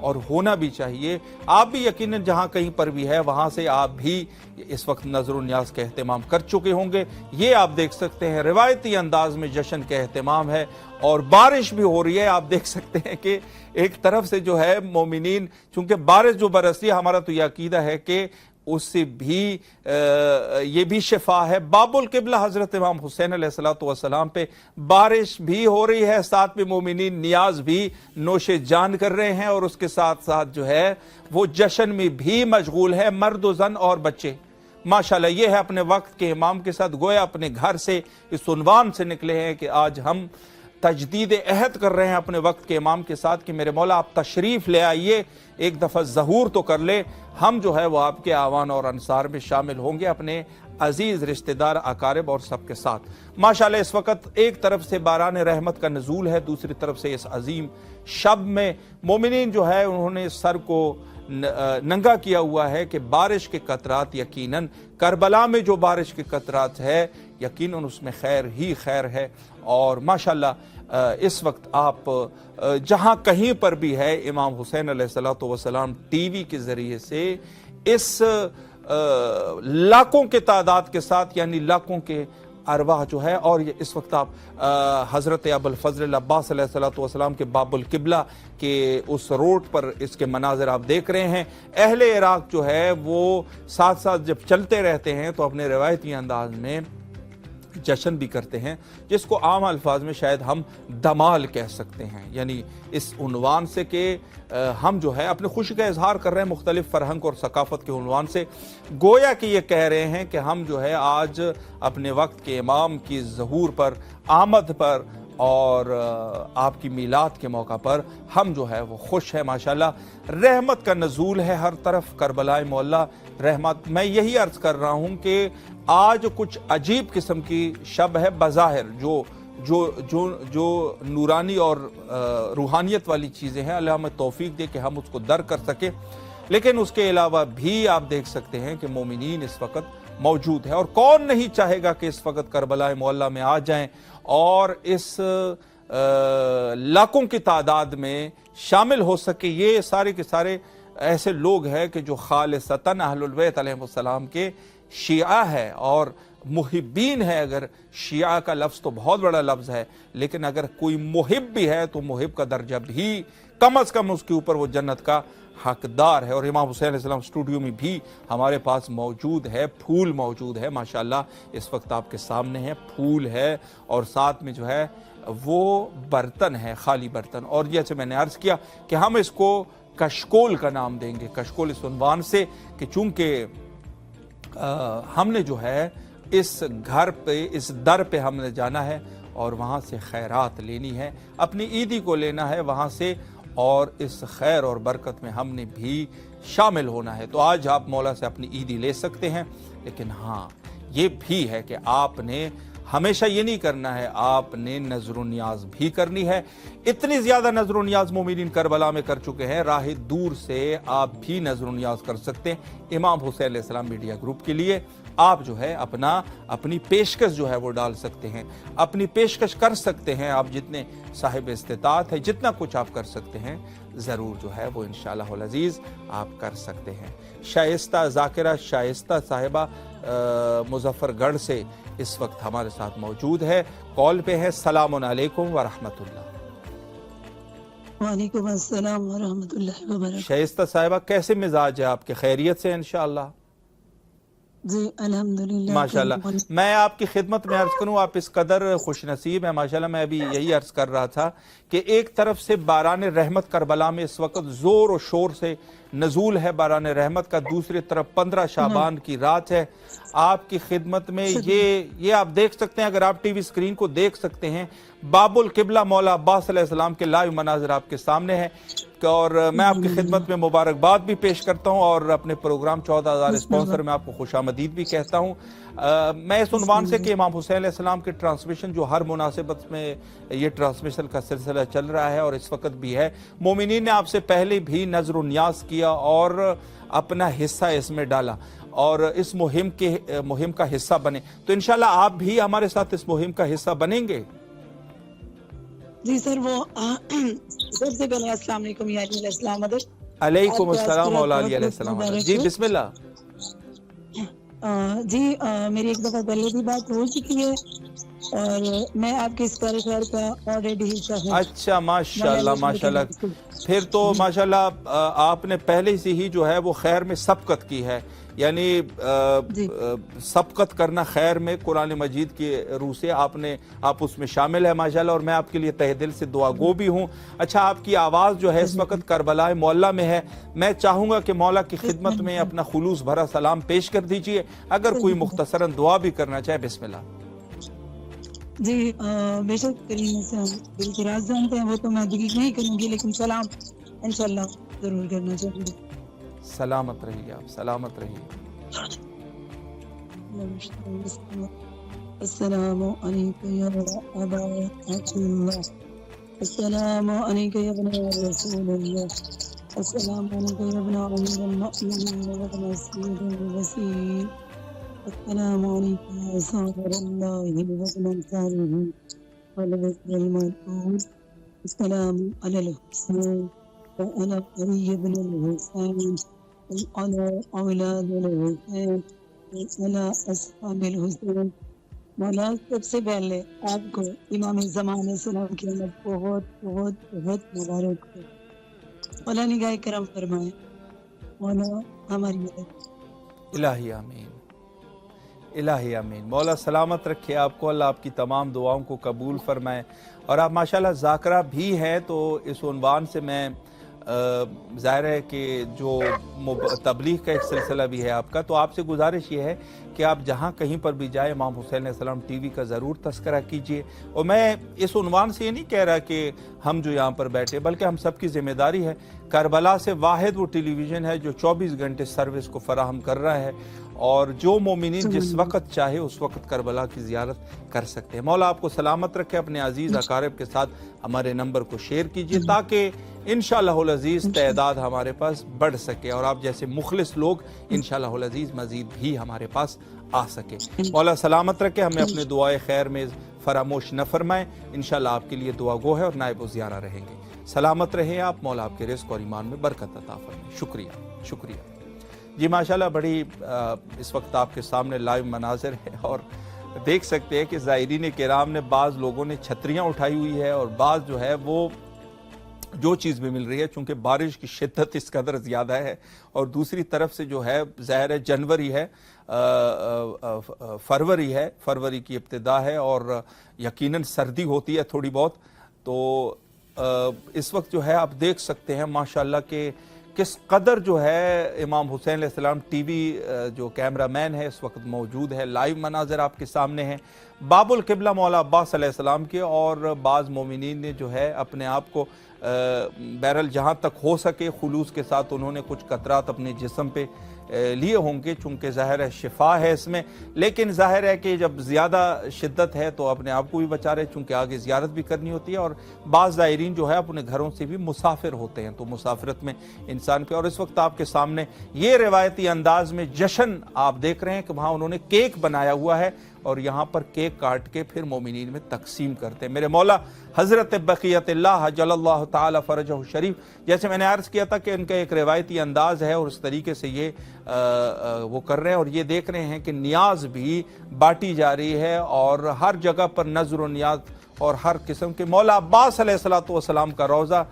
اور ہونا بھی چاہیے. آپ بھی یقیناً جہاں کہیں پر بھی ہے وہاں سے آپ بھی اس وقت نظر و نیاز کا اہتمام کر چکے ہوں گے. یہ آپ دیکھ سکتے ہیں روایتی انداز میں جشن کا اہتمام ہے اور بارش بھی ہو رہی ہے. آپ دیکھ سکتے ہیں کہ ایک طرف سے جو ہے مومنین، چونکہ بارش جو برسی ہے، ہمارا تو یہ عقیدہ ہے کہ اس سے بھی یہ بھی شفا ہے. باب القبلہ حضرت امام حسین علیہ السلام پہ بارش بھی ہو رہی ہے، ساتھ میں مومنین نیاز بھی نوش جان کر رہے ہیں اور اس کے ساتھ ساتھ جو ہے وہ جشن میں بھی مشغول ہے، مرد و زن اور بچے. ماشاءاللہ یہ ہے اپنے وقت کے امام کے ساتھ، گویا اپنے گھر سے اس عنوان سے نکلے ہیں کہ آج ہم تجدید عہد کر رہے ہیں اپنے وقت کے امام کے ساتھ کہ میرے مولا آپ تشریف لے آئیے، ایک دفعہ ظہور تو کر لے. ہم جو ہے وہ آپ کے اعوان اور انصار میں شامل ہوں گے اپنے عزیز رشتہ دار، اقارب اور سب کے ساتھ. ماشاءاللہ اس وقت ایک طرف سے باران رحمت کا نزول ہے، دوسری طرف سے اس عظیم شب میں مومنین جو ہے انہوں نے سر کو ننگا کیا ہوا ہے کہ بارش کے قطرات یقیناً کربلا میں جو بارش کے قطرات ہے یقیناً اس میں خیر ہی خیر ہے. اور ماشاءاللہ اس وقت آپ جہاں کہیں پر بھی ہے امام حسین علیہ السلام ٹی وی کے ذریعے سے اس لاکھوں کے تعداد کے ساتھ، یعنی لاکھوں کے ارواح جو ہے، اور اس وقت آپ حضرت ابوالفضل عباس علیہ السلام کے باب القبلہ کے اس روڈ پر اس کے مناظر آپ دیکھ رہے ہیں. اہل عراق جو ہے وہ ساتھ ساتھ جب چلتے رہتے ہیں تو اپنے روایتی انداز میں جشن بھی کرتے ہیں، جس کو عام الفاظ میں شاید ہم دمال کہہ سکتے ہیں، یعنی اس عنوان سے کہ ہم جو ہے اپنے خوشی کا اظہار کر رہے ہیں مختلف فرہنگ اور ثقافت کے عنوان سے. گویا کہ یہ کہہ رہے ہیں کہ ہم جو ہے آج اپنے وقت کے امام کی ظہور پر، آمد پر اور آپ کی میلاد کے موقع پر ہم جو ہے وہ خوش ہیں. ماشاءاللہ رحمت کا نزول ہے ہر طرف، کربلا معلیٰ رحمت. میں یہی عرض کر رہا ہوں کہ آج کچھ عجیب قسم کی شب ہے بظاہر، جو نورانی اور روحانیت والی چیزیں ہیں، اللہ ہمیں توفیق دے کہ ہم اس کو در کر سکیں. لیکن اس کے علاوہ بھی آپ دیکھ سکتے ہیں کہ مومنین اس وقت موجود ہے، اور کون نہیں چاہے گا کہ اس وقت کربلا معلیٰ میں آ جائیں اور اس لاکھوں کی تعداد میں شامل ہو سکے. یہ سارے کے سارے ایسے لوگ ہیں کہ جو خالصتاً اہل البیت علیہ السلام کے شیعہ ہے اور محبین ہے. اگر شیعہ کا لفظ تو بہت بڑا لفظ ہے، لیکن اگر کوئی محب بھی ہے تو محب کا درجہ بھی کم از کم اس کے اوپر وہ جنت کا حقدار ہے. اور امام حسین علیہ السلام اسٹوڈیو میں بھی ہمارے پاس موجود ہے، پھول موجود ہے. ماشاءاللہ اس وقت آپ کے سامنے ہے، پھول ہے اور ساتھ میں جو ہے وہ برتن ہے، خالی برتن. اور جیسے میں نے عرض کیا کہ ہم اس کو کشکول کا نام دیں گے، کشکول اس عنوان سے کہ چونکہ ہم نے جو ہے اس گھر پہ، اس در پہ ہم نے جانا ہے اور وہاں سے خیرات لینی ہے، اپنی عیدی کو لینا ہے وہاں سے، اور اس خیر اور برکت میں ہم نے بھی شامل ہونا ہے. تو آج آپ مولا سے اپنی عیدی لے سکتے ہیں، لیکن ہاں یہ بھی ہے کہ آپ نے ہمیشہ یہ نہیں کرنا ہے، آپ نے نظر و نیاز بھی کرنی ہے. اتنی زیادہ نظر و نیاز مومنین کربلا میں کر چکے ہیں، راہ دور سے آپ بھی نظر و نیاز کر سکتے ہیں. امام حسین علیہ السلام میڈیا گروپ کے لیے آپ جو ہے اپنی پیشکش جو ہے وہ ڈال سکتے ہیں، اپنی پیشکش کر سکتے ہیں. آپ جتنے صاحب استطاعت ہے، جتنا کچھ آپ کر سکتے ہیں ضرور جو ہے وہ انشاءاللہ العزیز آپ کر سکتے ہیں. شائستہ ذاکرہ شائستہ صاحبہ مظفر گڑھ سے اس وقت ہمارے ساتھ موجود ہے، کال پہ ہے. السلام علیکم ورحمۃ اللہ. وعلیکم السلام ورحمۃ اللہ وبرکاتہ. شائستہ صاحبہ کیسے مزاج ہے آپ کے؟ خیریت سے انشاءاللہ؟ جی الحمدللہ ماشاءاللہ. میں آپ کی خدمت میں عرض کروں، آپ اس قدر خوش نصیب ہیں ماشاءاللہ. میں ابھی یہی عرض کر رہا تھا کہ ایک طرف سے باران رحمت کربلا میں اس وقت زور و شور سے نزول ہے باران رحمت کا، دوسری طرف 15 شعبان کی رات ہے. آپ کی خدمت میں یہ آپ دیکھ سکتے ہیں، اگر آپ ٹی وی سکرین کو دیکھ سکتے ہیں، باب القبلہ مولا عباس علیہ السلام کے لائیو مناظر آپ کے سامنے ہیں. اور میں آپ کی خدمت میں مبارکباد بھی پیش کرتا ہوں اور اپنے پروگرام 14,000 اسپانسر میں آپ کو خوش آمدید بھی کہتا ہوں. میں اس عنوان سے کہ امام حسین علیہ السلام کے ٹرانسمیشن جو ہر مناسبت میں یہ ٹرانسمیشن کا سلسلہ چل رہا ہے اور اس وقت بھی ہے، مومنین نے آپ سے پہلے بھی نظر و نیاز کیا اور اپنا حصہ اس میں ڈالا اور اس مہم کا حصہ بنے. تو انشاءاللہ آپ بھی ہمارے ساتھ اس مہم کا حصہ بنیں گے. جی سر، وہ سب سے پہلے السلام علیکم یا علیہ السلام مدد. علیکم السلام مولا علی علیہ السلام. جی بسم اللہ. جی میری ایک دفعہ پہلے بھی بات ہو چکی ہے اور میں آپ کے اس پر خیر کا آلریڈی حصہ ہوں. اچھا ماشاءاللہ ماشاءاللہ. پھر تو ماشاءاللہ آپ نے پہلے سے ہی جو ہے وہ خیر میں سبقت کی ہے، یعنی سبقت کرنا خیر میں قرآن مجید کی روح سے آپ اس میں شامل ہے ماشاءاللہ، اور میں آپ کے لیے تہ دل سے دعا گو بھی ہوں. اچھا آپ کی آواز جو ہے اس وقت کربلا معلیٰ میں ہے، میں چاہوں گا کہ مولا کی خدمت میں اپنا خلوص بھرا سلام پیش کر دیجئے، اگر کوئی مختصراً دعا بھی کرنا چاہے. بسم اللہ. جی بے شک کریمہ سے ہم دل کی راز جانتے ہیں، وہ تو میں دقیق نہیں کروں گی، لیکن سلام انشاءاللہ ضرور کرنا چاہوں گی. سلامت رہیے آپ، سلامت رہیے. السلام علیکم یا ابا اللہ، السلام علیکم یا ابن رسول اللہ، السلام علیکم یا ابن امیر المؤمنین و ابن سید الوسیل، السلام علیکم یا صابر اللہ و ابن انصاره والذکر المنصور، السلام علی الحسین وعلى علي بن الحسين وعلى أولاد الحسين وعلى أصحاب الحسين. مولا سب سے پہلے آپ کو امام زمان علیہ السلام کی آمد بہت بہت بہت مبارک ہو. مولا نگاہ کرم فرمائے، مولا ہماری مدد. الہی آمین، الہی آمین. مولا سلامت رکھے آپ کو، اللہ آپ کی تمام دعاؤں کو قبول فرمائے. اور آپ ماشاءاللہ ذاکرہ بھی ہیں، تو اس عنوان سے میں ظاہر ہے کہ جو تبلیغ کا ایک سلسلہ بھی ہے آپ کا، تو آپ سے گزارش یہ ہے کہ آپ جہاں کہیں پر بھی جائیں امام حسین علیہ السلام ٹی وی کا ضرور تذکرہ کیجئے. اور میں اس عنوان سے یہ نہیں کہہ رہا کہ ہم جو یہاں پر بیٹھے، بلکہ ہم سب کی ذمہ داری ہے. کربلا سے واحد وہ ٹیلی ویژن ہے جو 24 گھنٹے سروس کو فراہم کر رہا ہے، اور جو مومنین جس وقت چاہے اس وقت کربلا کی زیارت کر سکتے ہیں. مولا آپ کو سلامت رکھے. اپنے عزیز اقارب کے ساتھ ہمارے نمبر کو شیئر کیجئے تاکہ انشاءاللہ العزیز تعداد ہمارے پاس بڑھ سکے، اور آپ جیسے مخلص لوگ انشاءاللہ العزیز مزید بھی ہمارے پاس آ سکے. مولا سلامت رکھے، ہمیں اپنے دعائے خیر میں فراموش نہ فرمائیں. انشاءاللہ آپ کے لیے دعا گو ہے اور نائب و زیارہ رہیں گے. سلامت رہیں آپ. مولا آپ کے رزق اور ایمان میں برکت عطا فرمائے. شکریہ شکریہ. جی ماشاءاللہ بڑی اس وقت آپ کے سامنے لائیو مناظر ہے، اور دیکھ سکتے ہیں کہ زائرین کرام نے، بعض لوگوں نے چھتریاں اٹھائی ہوئی ہے، اور بعض جو ہے وہ جو چیز بھی مل رہی ہے، چونکہ بارش کی شدت اس قدر زیادہ ہے، اور دوسری طرف سے جو ہے ظاہر ہے جنوری ہے، فروری کی ابتدا ہے، اور یقیناً سردی ہوتی ہے تھوڑی بہت. تو اس وقت جو ہے آپ دیکھ سکتے ہیں ماشاءاللہ کہ کس قدر جو ہے امام حسین علیہ السلام ٹی وی جو کیمرہ مین ہے اس وقت موجود ہے. لائیو مناظر آپ کے سامنے ہیں باب القبلہ مولا عباس علیہ السلام کے، اور بعض مومنین نے جو ہے اپنے آپ کو بہرحال جہاں تک ہو سکے خلوص کے ساتھ انہوں نے کچھ قطرات اپنے جسم پہ لیے ہوں گے، چونکہ ظاہر ہے شفا ہے اس میں، لیکن ظاہر ہے کہ جب زیادہ شدت ہے تو اپنے آپ کو بھی بچا رہے، چونکہ آگے زیارت بھی کرنی ہوتی ہے، اور بعض زائرین جو ہے اپنے گھروں سے بھی مسافر ہوتے ہیں، تو مسافرت میں انسان پہ. اور اس وقت آپ کے سامنے یہ روایتی انداز میں جشن آپ دیکھ رہے ہیں کہ وہاں انہوں نے کیک بنایا ہوا ہے، اور یہاں پر کیک کاٹ کے پھر مومنین میں تقسیم کرتے ہیں. میرے مولا حضرت بقیت اللہ جل اللہ تعالی فرجہ شریف، جیسے میں نے عرض کیا تھا کہ ان کا ایک روایتی انداز ہے، اور اس طریقے سے یہ وہ کر رہے ہیں، اور یہ دیکھ رہے ہیں کہ نیاز بھی بانٹی جا رہی ہے، اور ہر جگہ پر نظر و نیاز اور ہر قسم کے. مولا عباس علیہ السلام کا روضہ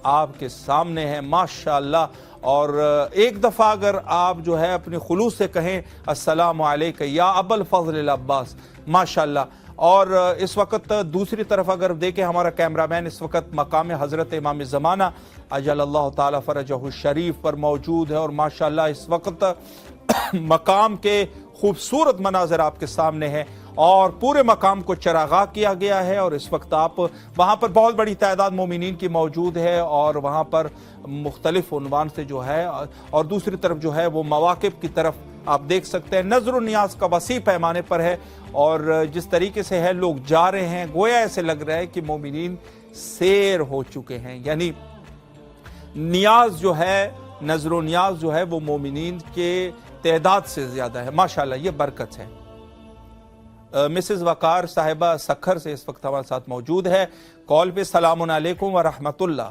آپ کے سامنے ہے ماشاءاللہ. اور ایک دفعہ اگر آپ جو ہے اپنے خلوص سے کہیں السلام علیکہ یا ابا الفضل العباس ماشاءاللہ. اور اس وقت دوسری طرف اگر دیکھیں ہمارا کیمرامین اس وقت مقام حضرت امام زمانہ اجل اللہ تعالی فرجہ الشریف پر موجود ہے، اور ماشاءاللہ اس وقت مقام کے خوبصورت مناظر آپ کے سامنے ہیں، اور پورے مقام کو چراغاہ کیا گیا ہے، اور اس وقت آپ وہاں پر بہت بڑی تعداد مومنین کی موجود ہے، اور وہاں پر مختلف عنوان سے جو ہے، اور دوسری طرف جو ہے وہ مواقف کی طرف آپ دیکھ سکتے ہیں نظر و نیاز کا وسیع پیمانے پر ہے. اور جس طریقے سے ہے لوگ جا رہے ہیں گویا ایسے لگ رہا ہے کہ مومنین سیر ہو چکے ہیں، یعنی نیاز جو ہے، نظر و نیاز جو ہے وہ مومنین کے تعداد سے زیادہ ہے ماشاءاللہ. یہ برکت ہے. مسز وقار صاحبہ سکھر سے اس وقت ہمارے ساتھ موجود ہے کال پہ. السلام علیکم ورحمۃ اللہ.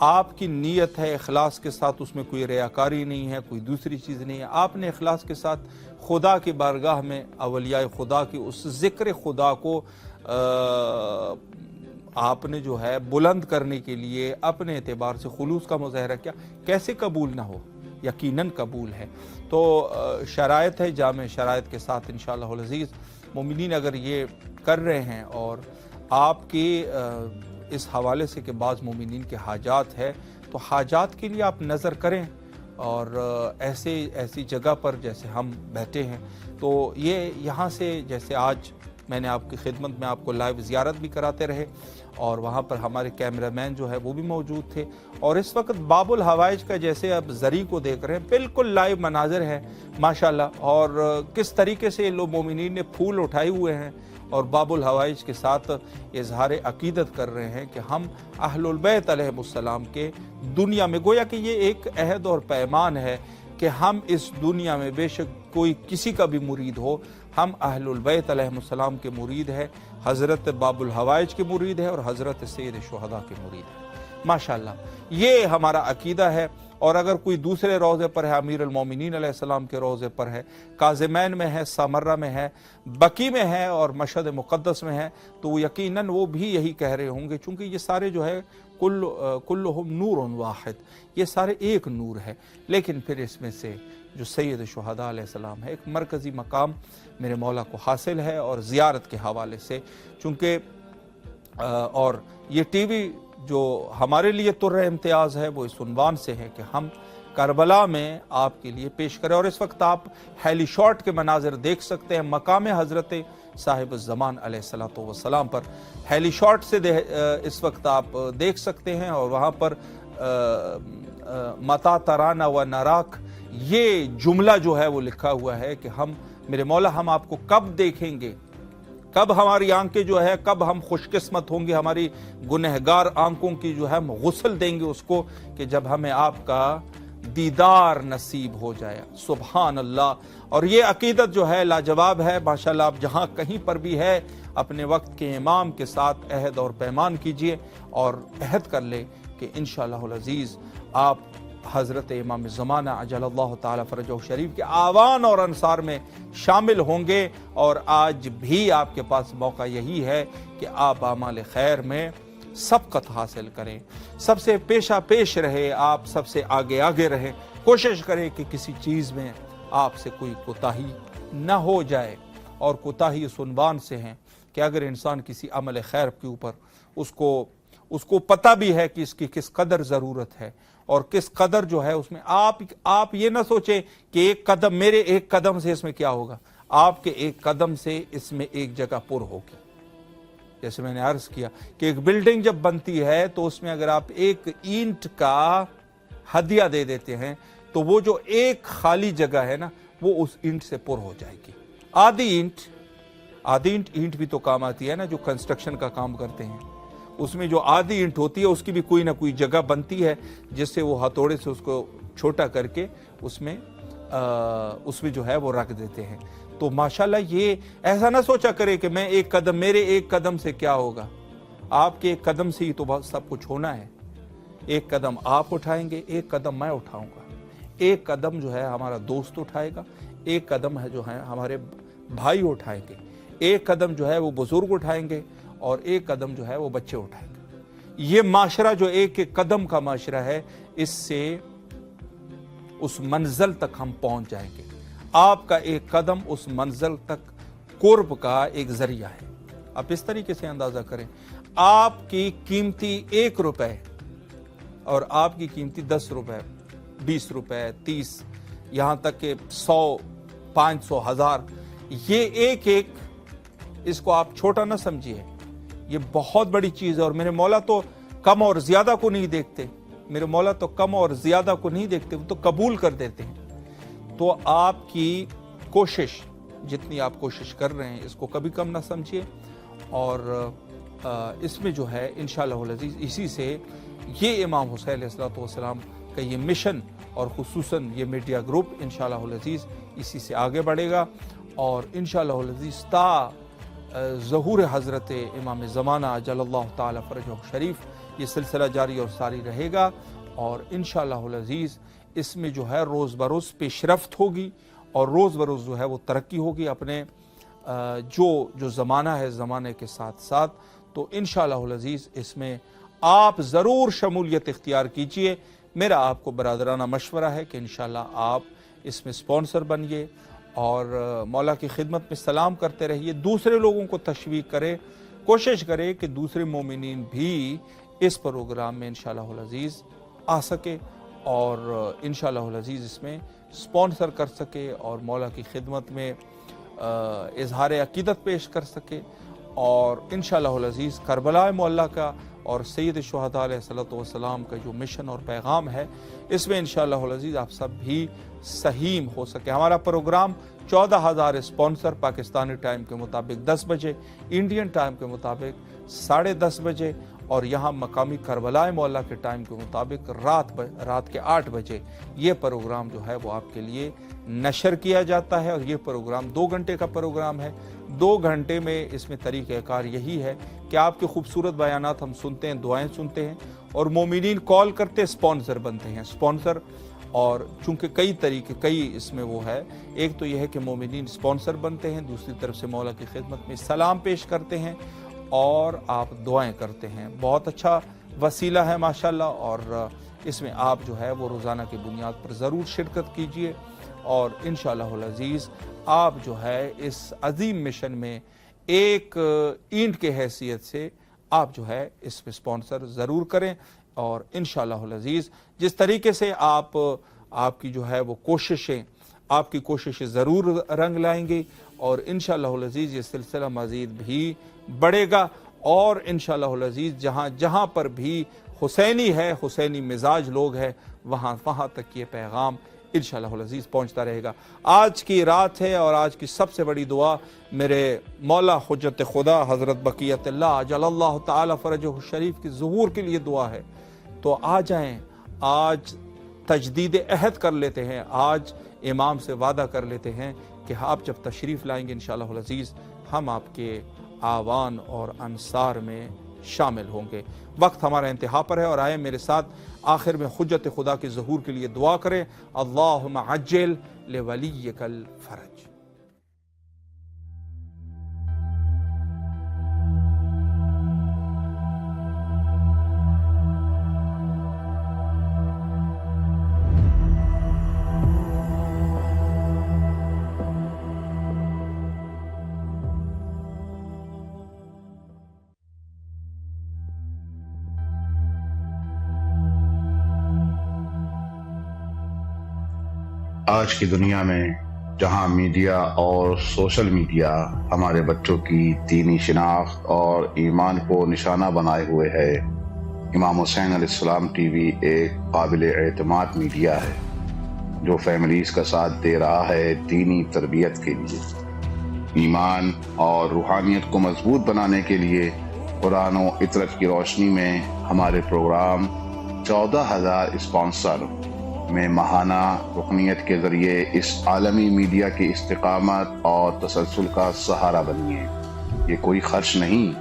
آپ کی نیت ہے اخلاص کے ساتھ، اس میں کوئی ریاکاری نہیں ہے، کوئی دوسری چیز نہیں ہے، آپ نے اخلاص کے ساتھ خدا کی بارگاہ میں اولیاء خدا کی اس ذکر خدا کو آپ نے جو ہے بلند کرنے کے لیے اپنے اعتبار سے خلوص کا مظاہرہ کیا، کیسے قبول نہ ہو؟ یقیناً قبول ہے۔ تو شرائط ہے، جامع شرائط کے ساتھ انشاءاللہ العزیز مومنین اگر یہ کر رہے ہیں، اور آپ کے اس حوالے سے کہ بعض مومنین کے حاجات ہے، تو حاجات کے لیے آپ نظر کریں، اور ایسی جگہ پر جیسے ہم بیٹھے ہیں، تو یہ یہاں سے جیسے آج میں نے آپ کی خدمت میں آپ کو لائیو زیارت بھی کراتے رہے، اور وہاں پر ہمارے کیمرہ مین جو ہے وہ بھی موجود تھے، اور اس وقت باب الحوائج کا جیسے اب زری کو دیکھ رہے ہیں، بالکل لائیو مناظر ہے ماشاءاللہ، اور کس طریقے سے لوگ مومنین نے پھول اٹھائے ہوئے ہیں اور باب الحوائج کے ساتھ اظہار عقیدت کر رہے ہیں کہ ہم اہل البیت علیہ السلام کے دنیا میں، گویا کہ یہ ایک عہد اور پیمان ہے کہ ہم اس دنیا میں بے شک کوئی کسی کا بھی مرید ہو، ہم اہل البیت علیہ السلام کے مرید ہے، حضرت باب الحوائج کے مرید ہے، اور حضرت سید شہداء کے مرید ہے ماشاءاللہ۔ یہ ہمارا عقیدہ ہے۔ اور اگر کوئی دوسرے روضے پر ہے، امیر المومنین علیہ السلام کے روضے پر ہے، کاظمین میں ہے، سامرہ میں ہے، بقی میں ہے، اور مشہد مقدس میں ہے، تو وہ یقیناً وہ بھی یہی کہہ رہے ہوں گے، چونکہ یہ سارے جو ہے کلہم نور واحد، یہ سارے ایک نور ہے۔ لیکن پھر اس میں سے جو سید شہداء علیہ السلام ہے، ایک مرکزی مقام میرے مولا کو حاصل ہے، اور زیارت کے حوالے سے چونکہ اور یہ ٹی وی جو ہمارے لیے طرح امتیاز ہے وہ اس عنوان سے ہے کہ ہم کربلا میں آپ کے لیے پیش کریں، اور اس وقت آپ ہیلی شاٹ کے مناظر دیکھ سکتے ہیں مقام حضرت صاحب الزمان علیہ السلام پر، ہیلی شاٹ سے اس وقت آپ دیکھ سکتے ہیں، اور وہاں پر متا ترانا و نراک یہ جملہ جو ہے وہ لکھا ہوا ہے کہ ہم میرے مولا ہم آپ کو کب دیکھیں گے، کب ہماری آنکھیں جو ہے، کب ہم خوش قسمت ہوں گے، ہماری گنہگار آنکھوں کی جو ہے ہم غسل دیں گے اس کو، کہ جب ہمیں آپ کا دیدار نصیب ہو جائے۔ سبحان اللہ۔ اور یہ عقیدت جو ہے لاجواب ہے ماشاءاللہ۔ آپ جہاں کہیں پر بھی ہے اپنے وقت کے امام کے ساتھ عہد اور پیمان کیجئے، اور عہد کر لے کہ انشاءاللہ العزیز آپ حضرت امام زمانہ عجل اللہ تعالی فرجہ شریف کے آوان اور انصار میں شامل ہوں گے۔ اور آج بھی آپ کے پاس موقع یہی ہے کہ آپ اعمال خیر میں سبقت حاصل کریں، سب سے پیشہ پیش رہے، آپ سب سے آگے آگے رہیں، کوشش کریں کہ کسی چیز میں آپ سے کوئی کوتاہی نہ ہو جائے۔ اور کوتاہی اس عنوان سے ہیں کہ اگر انسان کسی عمل خیر کے اوپر اس کو پتہ بھی ہے کہ اس کی کس قدر ضرورت ہے، اور کس قدر جو ہے اس میں آپ یہ نہ سوچیں کہ ایک قدم، میرے ایک قدم سے اس میں کیا ہوگا، آپ کے ایک قدم سے اس میں ایک جگہ پر ہوگی۔ جیسے میں نے عرض کیا کہ ایک بلڈنگ جب بنتی ہے تو اس میں اگر آپ ایک اینٹ کا ہدیہ دے دیتے ہیں تو وہ جو ایک خالی جگہ ہے نا وہ اس اینٹ سے پر ہو جائے گی۔ آدھی اینٹ بھی تو کام آتی ہے نا، جو کنسٹرکشن کا کام کرتے ہیں، اس میں جو آدھی اینٹ ہوتی ہے اس کی بھی کوئی نہ کوئی جگہ بنتی ہے جس سے وہ ہتھوڑے سے اس کو چھوٹا کر کے اس میں جو ہے وہ رکھ دیتے ہیں۔ تو ماشاءاللہ یہ ایسا نہ سوچا کرے کہ میں ایک قدم، میرے ایک قدم سے کیا ہوگا، آپ کے ایک قدم سے ہی تو بس سب کچھ ہونا ہے۔ ایک قدم آپ اٹھائیں گے، ایک قدم میں اٹھاؤں گا، ایک قدم جو ہے ہمارا دوست اٹھائے گا، ایک قدم ہے جو ہے ہمارے بھائی اٹھائیں گے، ایک قدم جو ہے وہ بزرگ اٹھائیں گے، اور ایک قدم جو ہے وہ بچے اٹھائیں گے۔ یہ معاشرہ جو ایک ایک قدم کا معاشرہ ہے، اس سے اس منزل تک ہم پہنچ جائیں گے۔ آپ کا ایک قدم اس منزل تک قرب کا ایک ذریعہ ہے۔ آپ اس طریقے سے اندازہ کریں، آپ کی قیمتی 1 روپے اور آپ کی قیمتی 10 روپے، 20 روپے، 30، یہاں تک کہ 100، 500، 1000، یہ ایک اس کو آپ چھوٹا نہ سمجھیے، یہ بہت بڑی چیز ہے۔ اور میرے مولا تو کم اور زیادہ کو نہیں دیکھتے، میرے مولا تو کم اور زیادہ کو نہیں دیکھتے، وہ تو قبول کر دیتے ہیں۔ تو آپ کی کوشش، جتنی آپ کوشش کر رہے ہیں، اس کو کبھی کم نہ سمجھیے، اور اس میں جو ہے انشاءاللہ العزیز اسی سے یہ امام حسین علیہ السلام کا یہ مشن، اور خصوصاً یہ میڈیا گروپ انشاءاللہ العزیز اسی سے آگے بڑھے گا، اور انشاءاللہ العزیز تا ظہور حضرت امام زمانہ عجل اللہ تعالی فرجہ شریف یہ سلسلہ جاری اور ساری رہے گا، اور انشاءاللہ العزیز اس میں جو ہے روز بروز پیش رفت ہوگی اور روز بروز جو ہے وہ ترقی ہوگی اپنے جو زمانہ ہے، زمانے کے ساتھ ساتھ. تو انشاءاللہ العزیز اس میں آپ ضرور شمولیت اختیار کیجئے. میرا آپ کو برادرانہ مشورہ ہے کہ انشاءاللہ آپ اس میں سپانسر بنیے اور مولا کی خدمت میں سلام کرتے رہیے، دوسرے لوگوں کو تشویق کرے، کوشش کرے کہ دوسرے مومنین بھی اس پروگرام میں انشاءاللہ العزیز آ سکے اور انشاءاللہ العزیز اس میں سپانسر کر سکے اور مولا کی خدمت میں اظہار عقیدت پیش کر سکے. اور انشاءاللہ العزیز کربلا معلیٰ کا اور سید الشہداء علیہ الصلوۃ والسلام کا جو مشن اور پیغام ہے، اس میں انشاءاللہ العزیز آپ سب بھی سہیم ہو سکے. ہمارا پروگرام 14,000 اسپانسر پاکستانی ٹائم کے مطابق 10 بجے، انڈین ٹائم کے مطابق 10:30 بجے، اور یہاں مقامی کربلا معلیٰ کے ٹائم کے مطابق رات کے 8 بجے یہ پروگرام جو ہے وہ آپ کے لیے نشر کیا جاتا ہے. اور یہ پروگرام 2 گھنٹے کا پروگرام ہے. 2 گھنٹے میں اس میں طریقہ کار یہی ہے کہ آپ کے خوبصورت بیانات ہم سنتے ہیں، دعائیں سنتے ہیں، اور مومنین کال کرتے اسپانسر بنتے ہیں. اسپانسر، اور چونکہ کئی اس میں وہ ہے، ایک تو یہ ہے کہ مومنین اسپانسر بنتے ہیں، دوسری طرف سے مولا کی خدمت میں سلام پیش کرتے ہیں اور آپ دعائیں کرتے ہیں. بہت اچھا وسیلہ ہے ماشاءاللہ، اور اس میں آپ جو ہے وہ روزانہ کی بنیاد پر ضرور شرکت کیجئے، اور انشاءاللہ العزیز آپ جو ہے اس عظیم مشن میں ایک اینٹ کے حیثیت سے آپ جو ہے اس پہ سپانسر ضرور کریں. اور انشاءاللہ العزیز جس طریقے سے آپ کی جو ہے وہ آپ کی کوششیں ضرور رنگ لائیں گی، اور انشاءاللہ العزیز یہ سلسلہ مزید بھی بڑھے گا. اور انشاءاللہ العزیز جہاں پر بھی حسینی ہے، حسینی مزاج لوگ ہیں، وہاں تک یہ پیغام انشاءاللہ العزیز پہنچتا رہے گا. آج کی رات ہے اور آج کی سب سے بڑی دعا میرے مولا حجت خدا حضرت بقیت اللہ عجل اللہ تعالی فرجہ الشریف کی ظہور کے لیے دعا ہے. تو آ جائیں، آج تجدید عہد کر لیتے ہیں، آج امام سے وعدہ کر لیتے ہیں کہ آپ جب تشریف لائیں گے انشاءاللہ العزیز ہم آپ کے آوان اور انصار میں شامل ہوں گے. وقت ہمارا انتہا پر ہے، اور آئے میرے ساتھ آخر میں حجت خدا کے ظہور کے لیے دعا کریں. اللہم عجل لولیک الفرج. آج کی دنیا میں جہاں میڈیا اور سوشل میڈیا ہمارے بچوں کی دینی شناخت اور ایمان کو نشانہ بنائے ہوئے ہے، امام حسین علیہ السلام ٹی وی ایک قابل اعتماد میڈیا ہے جو فیملیز کا ساتھ دے رہا ہے دینی تربیت کے لیے، ایمان اور روحانیت کو مضبوط بنانے کے لیے. قرآن و عطرت کی روشنی میں ہمارے پروگرام 14,000 اسپانسر میں ماہانہ رکنیت کے ذریعے اس عالمی میڈیا کی استقامت اور تسلسل کا سہارا بنیے. یہ کوئی خرچ نہیں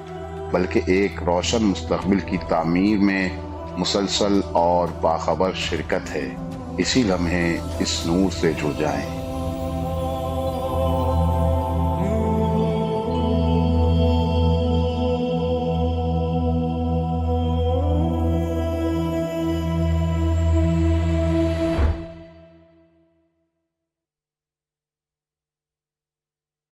بلکہ ایک روشن مستقبل کی تعمیر میں مسلسل اور باخبر شرکت ہے. اسی لمحے اس نور سے جڑ جائیں.